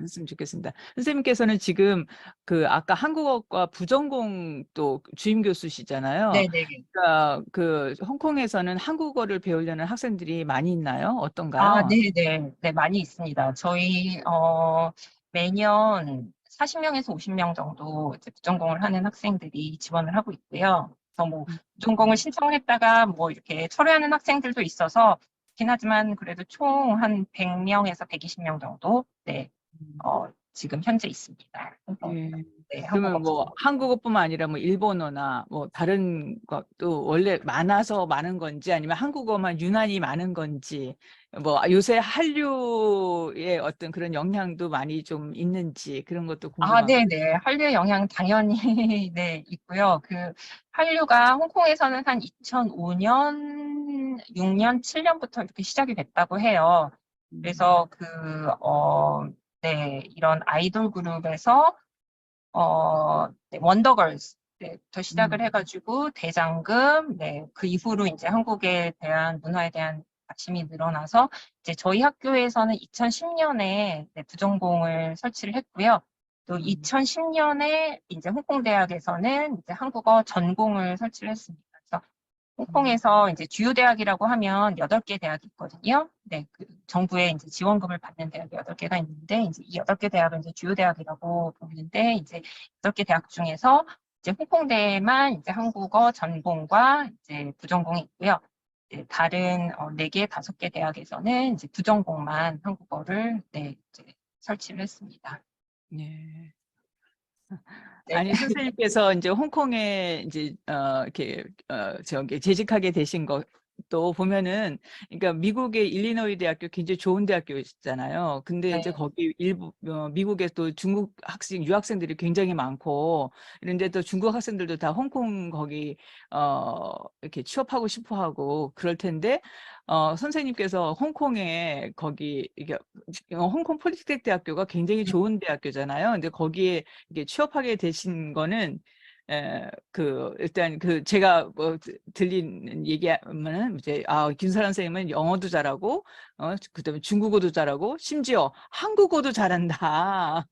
했으면 좋겠습니다. 선생님께서는 지금 그 아까 한국어과 부전공 또 주임 교수시잖아요. 그러니까 그 홍콩에서는 한국어를 배우려는 학생들이 많이 있나요? 어떤가요? 네, 많이 있습니다. 저희 매년 40명에서 50명 정도 이제 부전공을 하는 학생들이 지원을 하고 있고요. 그래서 뭐 부전공을 신청을 했다가 뭐 이렇게 철회하는 학생들도 있어서 그렇긴 하지만 그래도 총 한 100명에서 120명 정도 지금 현재 있습니다. 예. 네, 그러면 한국어 뭐 한국어뿐만 아니라 뭐 일본어나 뭐 다른 것도 원래 많아서 많은 건지 아니면 한국어만 유난히 많은 건지 뭐 요새 한류의 어떤 그런 영향도 많이 좀 있는지 그런 것도 궁금하고. 네네. 한류의 영향 당연히 네, 있고요. 그 한류가 홍콩에서는 한 2005년, 6년, 7년부터 이렇게 시작이 됐다고 해요. 그래서 네, 이런 아이돌 그룹에서 네, 원더걸스 부터 시작을 해가지고 대장금, 네, 그 이후로 이제 한국에 대한 문화에 대한 관심이 늘어나서 이제 저희 학교에서는 2010년에 네, 부전공을 설치를 했고요. 또 2010년에 이제 홍콩대학에서는 이제 한국어 전공을 설치를 했습니다. 그래서 홍콩에서 이제 주요 대학이라고 하면 8개 대학이 있거든요. 네, 그 정부의 이제 지원금을 받는 대학이 8개가 있는데, 이제 이 8개 대학은 이제 주요 대학이라고 보는데, 이제 8개 대학 중에서 이제 홍콩대에만 이제 한국어 전공과 이제 부전공이 있고요. 이제 다른 4개, 5개 대학에서는 이제 부전공만 한국어를 네, 이제 설치를 했습니다. 예. 네. 아니 선생님께서 이제 홍콩에 이제 이렇게 저기 재직하게 되신 것도 보면은 그러니까 미국의 일리노이 대학교 굉장히 좋은 대학교잖아요. 근데 이제 네. 거기 미국에 또 중국 유학생들이 굉장히 많고 이런데 또 중국 학생들도 다 홍콩 거기 이렇게 취업하고 싶어 하고 그럴 텐데 선생님께서 홍콩에 거기 이게 홍콩 폴리텍 대학교가 굉장히 좋은 대학교잖아요. 근데 거기에 이게 취업하게 되신 거는 일단 제가 뭐 들린 얘기하면은 이제 김설환 선생님은 영어도 잘하고 그다음에 중국어도 잘하고 심지어 한국어도 잘한다.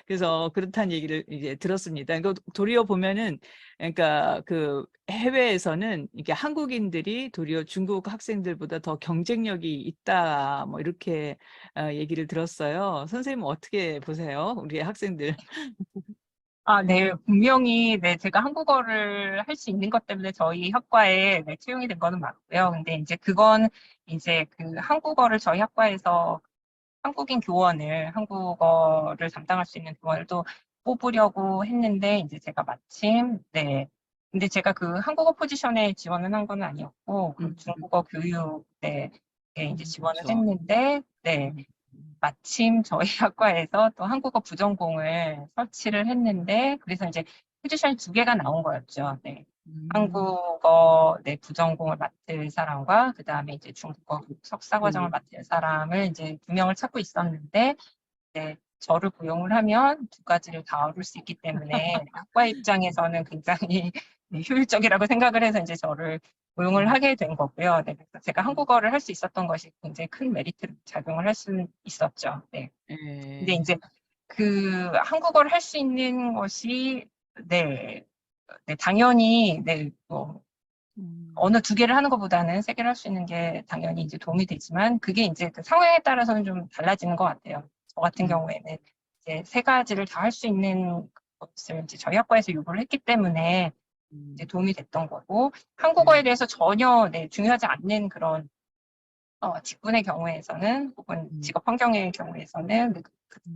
그래서 그렇다는 얘기를 이제 들었습니다. 그러니까 도리어 보면은 그러니까 그 해외에서는 이게 한국인들이 도리어 중국 학생들보다 더 경쟁력이 있다 뭐 이렇게 얘기를 들었어요. 선생님은 어떻게 보세요? 우리 학생들. 네, 분명히, 네, 제가 한국어를 할 수 있는 것 때문에 저희 학과에 네, 채용이 된 거는 맞고요. 근데 이제 그건 이제 그 한국어를 저희 학과에서 한국인 교원을, 한국어를 담당할 수 있는 교원을 또 뽑으려고 했는데, 이제 제가 마침, 네. 근데 제가 그 한국어 포지션에 지원을 한 건 아니었고, 그 중국어 교육에 이제 지원을 그렇죠. 했는데, 네. 마침 저희 학과에서 또 한국어 부전공을 설치를 했는데, 그래서 이제 포지션이 2개가 나온 거였죠. 네. 한국어 네, 부전공을 맡을 사람과 그 다음에 이제 중국어 석사 과정을 맡을 사람을 이제 2명을 찾고 있었는데, 네, 저를 고용을 하면 2가지를 다 얻을 수 있기 때문에 학과 입장에서는 굉장히 네, 효율적이라고 생각을 해서 이제 저를 고용을 하게 된 거고요. 네, 그래서 제가 한국어를 할 수 있었던 것이 굉장히 큰 메리트로 작용을 할 수 있었죠. 네. 근데 이제 그 한국어를 할 수 있는 것이 네, 네 당연히 네, 뭐 어느 2개를 하는 것보다는 3개를 할 수 있는 게 당연히 이제 도움이 되지만 그게 이제 그 상황에 따라서는 좀 달라지는 것 같아요. 저 같은 경우에는 이제 3가지를 다 할 수 있는 것을 이제 저희 학과에서 요구를 했기 때문에 이제 도움이 됐던 거고 한국어에 대해서 전혀 네, 중요하지 않는 그런 직군의 경우에는 혹은 직업 환경의 경우에는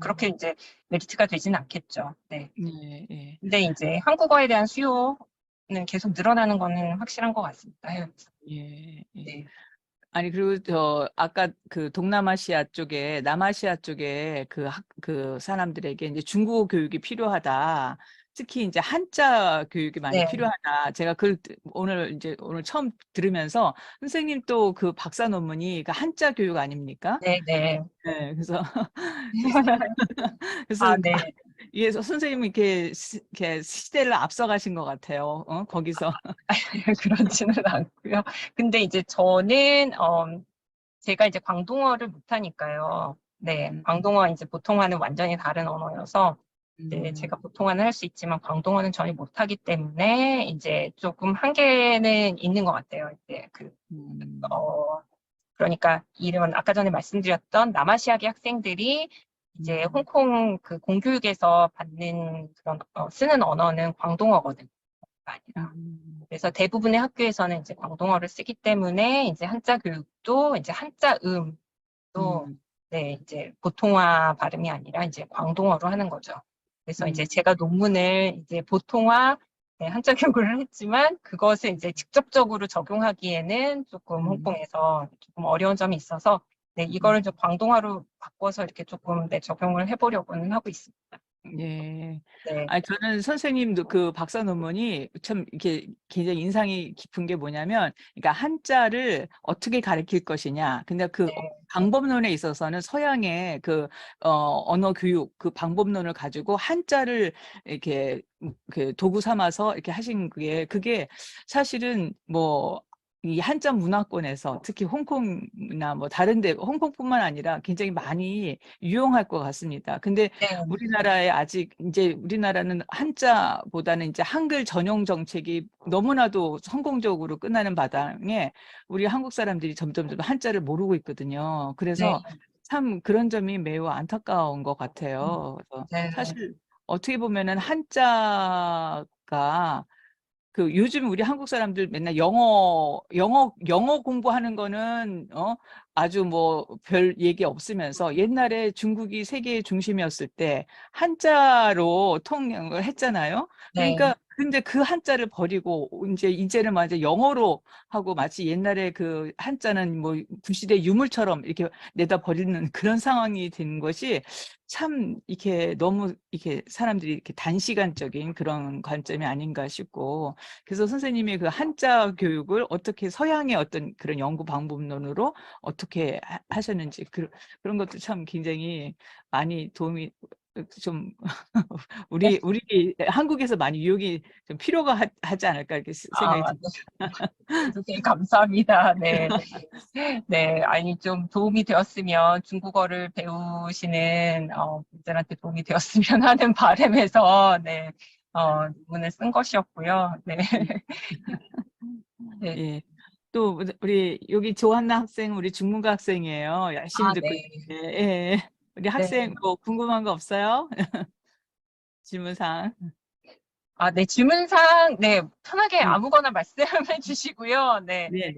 그렇게 이제 메리트가 되지는 않겠죠. 네. 예. 근데 이제 한국어에 대한 수요는 계속 늘어나는 거는 확실한 것 같습니다. 해외에서. 예. 네. 아니 그리고 아까 그 동남아시아 쪽에 남아시아 쪽에 그 사람들에게 이제 중국어 교육이 필요하다. 특히 이제 한자 교육이 많이 네. 필요하다. 제가 오늘 처음 들으면서 선생님 또 그 박사 논문이 그 한자 교육 아닙니까? 네, 네. 네, 그래서 네. 이게 선생님이 이렇게 시대를 앞서가신 것 같아요. 거기서. 그렇지는 않고요. 근데 이제 저는 제가 이제 광동어를 못하니까요. 네, 광동어 이제 보통과는 완전히 다른 언어여서 네, 제가 보통화는 할 수 있지만 광동어는 전혀 못하기 때문에 이제 조금 한계는 있는 것 같아요. 이제 그러니까 이런 아까 전에 말씀드렸던 남아시아계 학생들이 이제 홍콩 그 공교육에서 받는 그런 쓰는 언어는 광동어거든요. 아니라. 그래서 대부분의 학교에서는 이제 광동어를 쓰기 때문에 이제 한자 교육도 이제 한자 음도 네, 이제 보통화 발음이 아니라 이제 광동어로 하는 거죠. 그래서 이제 음. 제가 논문을 이제 보통화 네, 한자 교육을 했지만 그것을 이제 직접적으로 적용하기에는 조금 홍콩에서 조금 어려운 점이 있어서 네, 이거를 좀 광동화로 바꿔서 이렇게 조금 네, 적용을 해보려고는 하고 있습니다. 예. 네, 아, 저는 선생님도 그 박사 논문이 참 이렇게 굉장히 인상이 깊은 게 뭐냐면, 그러니까 한자를 어떻게 가르칠 것이냐. 근데 그 네, 방법론에 있어서는 서양의 그 언어 교육 그 방법론을 가지고 한자를 이렇게 그 도구 삼아서 이렇게 하신 그게 사실은 뭐 이 한자 문화권에서 특히 홍콩이나 뭐 다른 데 홍콩뿐만 아니라 굉장히 많이 유용할 것 같습니다. 근데 네, 우리나라에 아직 이제 우리나라는 한자보다는 이제 한글 전용 정책이 너무나도 성공적으로 끝나는 바탕에 우리 한국 사람들이 점점 한자를 모르고 있거든요. 그래서 네, 참 그런 점이 매우 안타까운 것 같아요. 그래서 네, 사실 어떻게 보면은 한자가 그 요즘 우리 한국 사람들 맨날 영어 공부하는 거는 아주 뭐 별 얘기 없으면서 옛날에 중국이 세계의 중심이었을 때 한자로 통역을 했잖아요. 네, 그러니까 근데 그 한자를 버리고 이제는 완전 영어로 하고 마치 옛날에 그 한자는 뭐 구시대 유물처럼 이렇게 내다 버리는 그런 상황이 된 것이 참 이렇게 너무 이렇게 사람들이 이렇게 단시간적인 그런 관점이 아닌가 싶고, 그래서 선생님이 그 한자 교육을 어떻게 서양의 어떤 그런 연구 방법론으로 어떻게 하셨는지 그런 것도 참 굉장히 많이 도움이 좀 우리 한국에서 많이 유혹이 좀 필요가 하지 않을까 이렇게 생각이 아, 듭니다. 네, 감사합니다. 네. 네, 아니, 좀 도움이 되었으면 중국어를 배우시는 분들한테 도움이 되었으면 하는 바람에서, 네, 논문을 쓴 것이었고요. 네. 네. 예. 또 우리 여기 조한나 학생 우리 중문과 학생이에요. 열심히 아, 듣고 네. 있는데. 예. 우리 네. 학생 뭐 궁금한 거 없어요? 질문사항. 아, 네, 질문상, 네, 편하게 네. 아무거나 말씀해 주시고요. 네. 네. 네.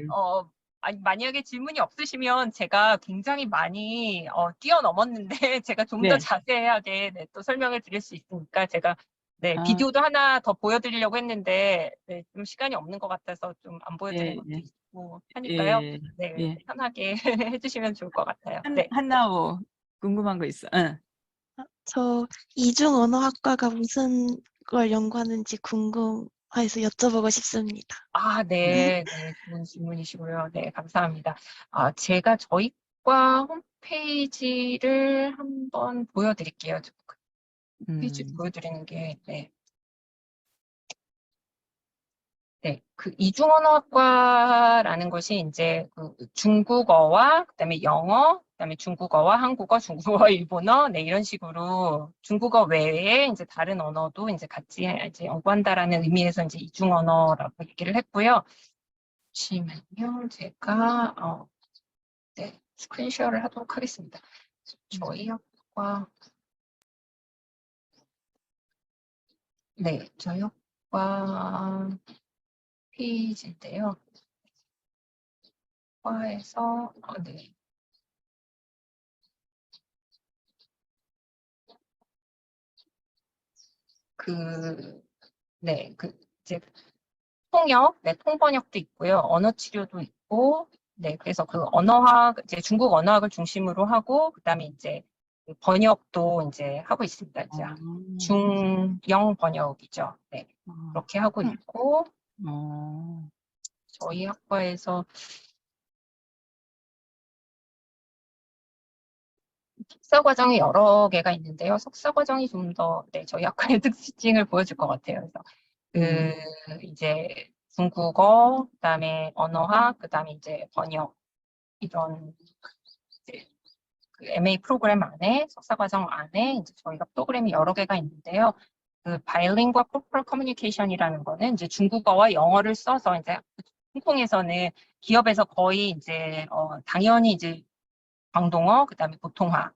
아니, 만약에 질문이 없으시면 제가 굉장히 많이 뛰어넘었는데 제가 좀 더 네. 자세하게 네, 또 설명을 드릴 수 있으니까 제가 네, 아, 비디오도 하나 더 보여드리려고 했는데 네, 좀 시간이 없는 것 같아서 좀 안 보여드린 예, 것도 예, 있고 하니까요. 예, 네, 예. 편하게 해주시면 좋을 것 같아요. 네. 한나호 궁금한 거 있어. 응. 저 이중언어학과가 무슨 걸 연구하는지 궁금해서 여쭤보고 싶습니다. 아, 네, 네, 좋은 질문이시고요. 네, 감사합니다. 아, 제가 저희과 홈페이지를 한번 보여드릴게요. 그 페이지 보여드리는 게, 네. 네, 그 이중언어학과라는 것이 이제 그 중국어와 그다음에 영어, 그다음에 중국어와 한국어, 중국어, 일본어, 네 이런 식으로 중국어 외에 이제 다른 언어도 이제 같이 이제 연구한다라는 의미에서 이제 이중언어라고 얘기를 했고요. 잠시만요, 제가 네 스크린샷을 하도록 하겠습니다. 저희 학과 네 저희 학과 페이지인데요. 과에서 네. 이제 통역, 네, 통번역도 있고요. 언어 치료도 있고, 네, 그래서 그 언어학, 이제 중국 언어학을 중심으로 하고, 그다음에 이제 그 번역도 이제 하고 있습니다. 이제 중영 번역이죠. 네, 그렇게 하고 있고, 저희 학과에서 석사 과정이 여러 개가 있는데요. 석사 과정이 좀 더, 네, 저희 학과의 특징을 보여줄 것 같아요. 그래서 이제 중국어, 그다음에 언어학, 그다음에 이제 번역 이런 이제 그 MA 프로그램 안에 석사 과정 안에 이제 저희가 프로그램이 여러 개가 있는데요. 그 바이링구얼 코퍼럴 커뮤니케이션이라는 거는 이제 중국어와 영어를 써서 이제 홍콩에서는 기업에서 거의 이제 당연히 이제 광동어, 그다음에 보통화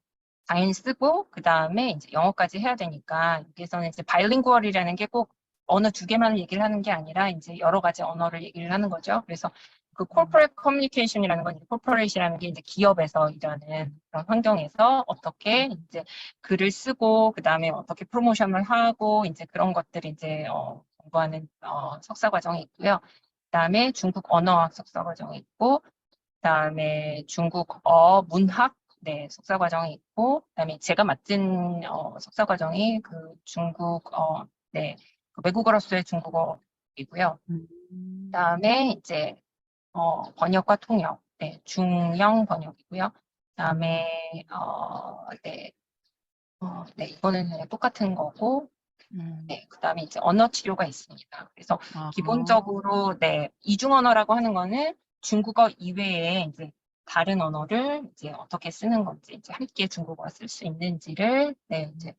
당연히 쓰고 그다음에 이제 영어까지 해야 되니까 여기서는 이제 바이링구얼이라는 게 꼭 언어 두 개만 얘기를 하는 게 아니라 이제 여러 가지 언어를 얘기를 하는 거죠. 그래서 그 corporate communication이라는 건 corporation이라는 게 이제 기업에서 일하는 그런 환경에서 어떻게 이제 글을 쓰고 그다음에 어떻게 프로모션을 하고 이제 그런 것들이 이제 공부하는 석사 과정이 있고요. 그다음에 중국 언어학 석사 과정이 있고 그다음에 중국어 문학 네, 석사 과정이 있고 그다음에 제가 맡은 석사 과정이 그 중국 네, 그 외국어로서의 중국어이고요. 그다음에 이제 번역과 통역, 네, 중영 번역이고요. 그다음에 네, 네, 이거는 그냥 똑같은 거고, 네, 그다음에 이제 언어 치료가 있습니다. 그래서 기본적으로 네, 이중 언어라고 하는 거는 중국어 이외에 이제 다른 언어를 이제 어떻게 쓰는 건지, 이제 함께 중국어 쓸 수 있는지를 네, 이제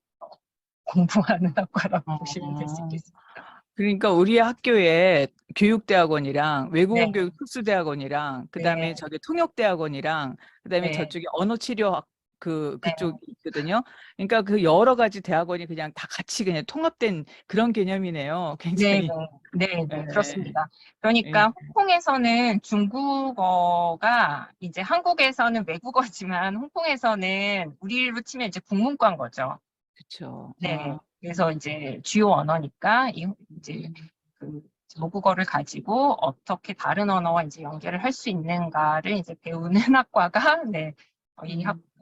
공부하는 학과라고 보시면 될 수 있겠습니다. 그러니까 우리 학교에 교육대학원이랑 외국어 네. 교육 특수대학원이랑 그다음에 네. 저기 통역대학원이랑 그다음에 네. 저쪽에 언어치료학 네. 그쪽이 있거든요. 그러니까 그 여러 가지 대학원이 그냥 다 같이 그냥 통합된 그런 개념이네요. 네, 굉장히. 네, 네, 예, 그렇습니다. 예. 그러니까 홍콩에서는 중국어가 이제 한국에서는 외국어지만 홍콩에서는 우리로 치면 이제 국문과인 거죠. 그렇죠. 네, 그래서 이제 주요 언어니까 이제 그 모국어를 가지고 어떻게 다른 언어와 이제 연결을 할 수 있는가를 이제 배우는 학과가 네,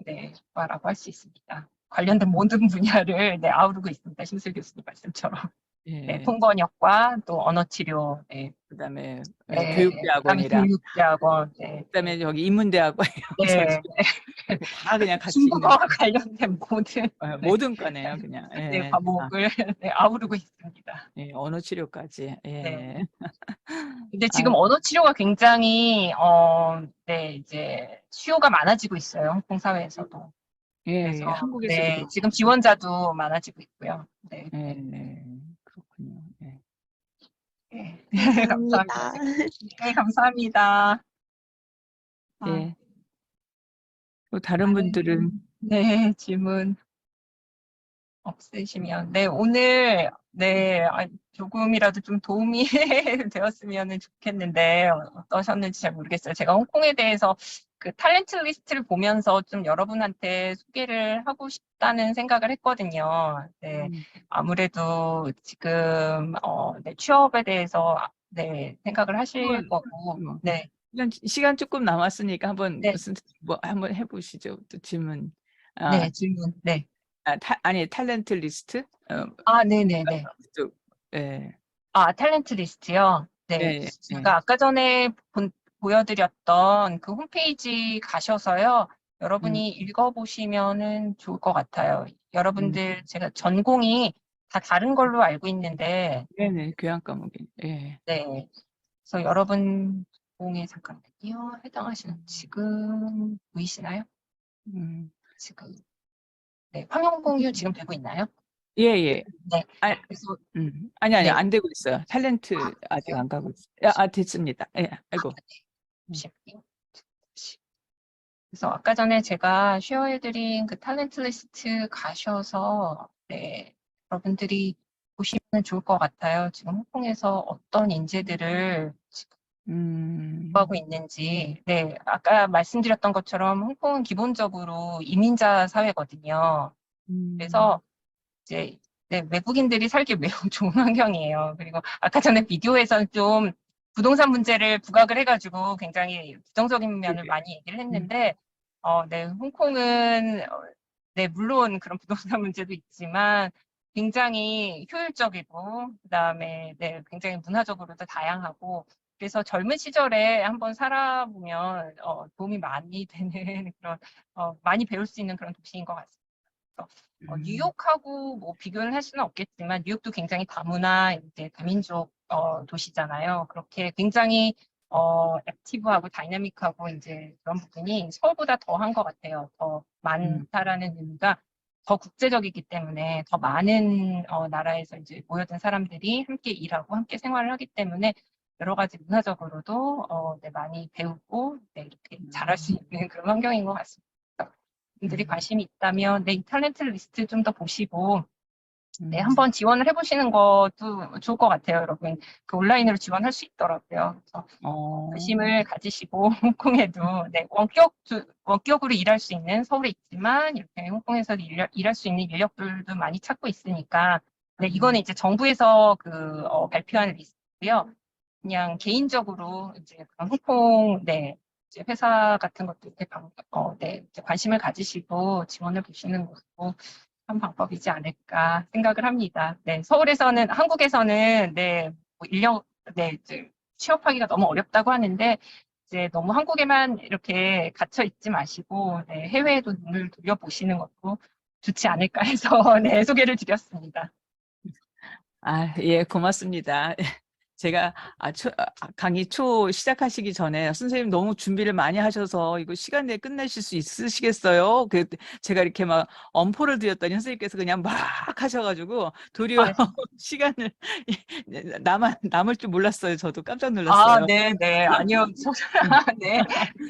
네, 학과라고 할 수 있습니다. 관련된 모든 분야를 네, 아우르고 있습니다. 심슬 교수님 말씀처럼. 네, 예. 통번역과 또 언어치료, 네, 그다음에 네, 그다음에 교육대학원이랑 교육대학원, 네, 그다음에 저기 인문대학원 네, 다 그냥 같이 있는 중국어와 관련된 모든 네, 모든 과네요, 그냥. 네, 예. 과목을 네, 아우르고 있습니다. 예, 언어 치료까지. 네. 예. 근데 지금 언어치료가 굉장히 네, 이제 수요가 많아지고 있어요. 홍콩 사회에서도. 그래서 예, 한국에서도 네, 그렇고. 지금 지원자도 많아지고 있고요. 네, 예, 네. 그렇군요. 예. 네. 감사합니다. 감사합니다. 네, 감사합니다. 아, 예. 또 다른 분들은 네, 질문 없으시면. 네, 오늘, 네, 조금이라도 좀 도움이 되었으면 좋겠는데, 어떠셨는지 잘 모르겠어요. 제가 홍콩에 대해서 그 탤런트 리스트를 보면서 좀 여러분한테 소개를 하고 싶다는 생각을 했거든요. 네, 아무래도 지금, 네, 취업에 대해서, 네, 생각을 하실 거고, 네, 시간 조금 남았으니까 한번 네, 무슨 뭐 한번 해보시죠. 또 질문. 네, 질문, 네. 아니 탤런트 리스트? 네네네. 또, 예. 탤런트 리스트요? 네. 예, 예. 제가 아까 전에 보여드렸던 그 홈페이지 가셔서요. 여러분이 읽어보시면은 좋을 것 같아요. 여러분들, 제가 전공이 다 다른 걸로 알고 있는데, 네네, 교양 과목이. 예. 네. 그래서 여러분 공에 잠깐만요. 해당하시는 지금 보이시나요? 지금. 네. 화면 공유 지금 되고 있나요? 예, 예. 네. 아, 그래서, 아니, 네. 안 되고 있어요. 탤런트 아직 그래요? 안 가고 있어요. 됐습니다. 예, 아이고. 잠시만요. 그래서 아까 전에 제가 쉐어해드린 그 탤런트 리스트 가셔서 네, 여러분들이 보시면 좋을 것 같아요. 지금 홍콩에서 어떤 인재들을 지금 구하고 있는지. 네, 아까 말씀드렸던 것처럼 홍콩은 기본적으로 이민자 사회거든요. 그래서 이제 네, 외국인들이 살기 매우 좋은 환경이에요. 그리고 아까 전에 비디오에서 좀 부동산 문제를 부각을 해가지고 굉장히 부정적인 면을 많이 얘기를 했는데, 네, 홍콩은 네, 물론 그런 부동산 문제도 있지만 굉장히 효율적이고, 그다음에 네, 굉장히 문화적으로도 다양하고, 그래서 젊은 시절에 한번 살아보면 도움이 많이 되는 그런 많이 배울 수 있는 그런 도시인 것 같습니다. 뉴욕하고 뭐 비교를 할 수는 없겠지만 뉴욕도 굉장히 다문화 이제 다민족 도시잖아요. 그렇게 굉장히 액티브하고 다이나믹하고 이제 그런 부분이 서울보다 더한 것 같아요. 더 많다라는 의미가 더 국제적이기 때문에 더 많은 나라에서 이제 모여든 사람들이 함께 일하고 함께 생활을 하기 때문에 여러 가지 문화적으로도 네, 많이 배우고 네, 이렇게 잘할 수 있는 그런 환경인 것 같습니다. 분들이 관심이 있다면 네, 탤런트 리스트 좀 더 보시고 네, 한번 지원을 해보시는 것도 좋을 것 같아요, 여러분. 그 온라인으로 지원할 수 있더라고요. 그래서 관심을 가지시고 홍콩에도 네, 원격으로 일할 수 있는 서울에 있지만 이렇게 홍콩에서 일할 수 있는 인력들도 많이 찾고 있으니까 네, 이거는 이제 정부에서 발표한 리스트고요. 그냥 개인적으로 이제 그런 홍콩 네, 이제 회사 같은 것도 이렇게 네, 이제 관심을 가지시고 지원을 보시는 것도 한 방법이지 않을까 생각을 합니다. 네, 한국에서는 네, 뭐 네, 이제 취업하기가 너무 어렵다고 하는데 이제 너무 한국에만 이렇게 갇혀 있지 마시고 네, 해외에도 눈을 돌려보시는 것도 좋지 않을까 해서 네, 소개를 드렸습니다. 예, 고맙습니다. 제가 강의 초 시작하시기 전에 선생님 너무 준비를 많이 하셔서 이거 시간 내에 끝내실 수 있으시겠어요? 제가 이렇게 막 엄포를 드렸더니 선생님께서 그냥 막 하셔가지고 도리어 시간을 남을 줄 몰랐어요. 저도 깜짝 놀랐어요. 네. 아니요. 네.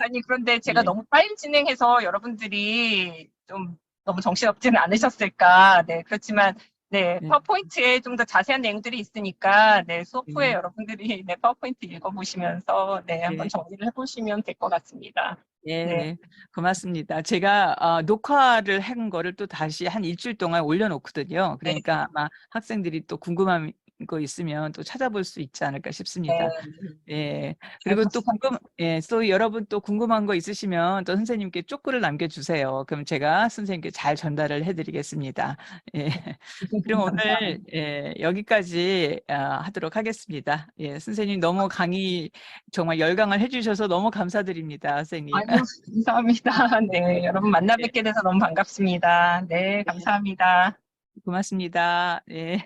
아니, 그런데 제가 네. 너무 빨리 진행해서 여러분들이 좀 너무 정신없지는 않으셨을까. 네. 그렇지만 네, 네. 파워포인트에 좀 더 자세한 내용들이 있으니까, 네, 수업 후에 네. 여러분들이 네, 파워포인트 읽어보시면서, 네, 한번 정리를 해보시면 될 것 같습니다. 네, 고맙습니다. 제가 녹화를 한 거를 또 다시 한 일주일 동안 올려놓거든요. 그러니까 아마 학생들이 또 궁금한 거 있으면 또 찾아볼 수 있지 않을까 싶습니다. 예. 그리고 또 또 여러분 또 궁금한 거 있으시면 또 선생님께 쪽구를 남겨주세요. 그럼 제가 선생님께 잘 전달을 해드리겠습니다. 예. 그럼 오늘 여기까지 하도록 하겠습니다. 예, 선생님 너무 강의 정말 열강을 해주셔서 너무 감사드립니다, 선생님. 아니요, 감사합니다. 네, 여러분 만나 뵙게 돼서 너무 반갑습니다. 네, 감사합니다. 고맙습니다. 예.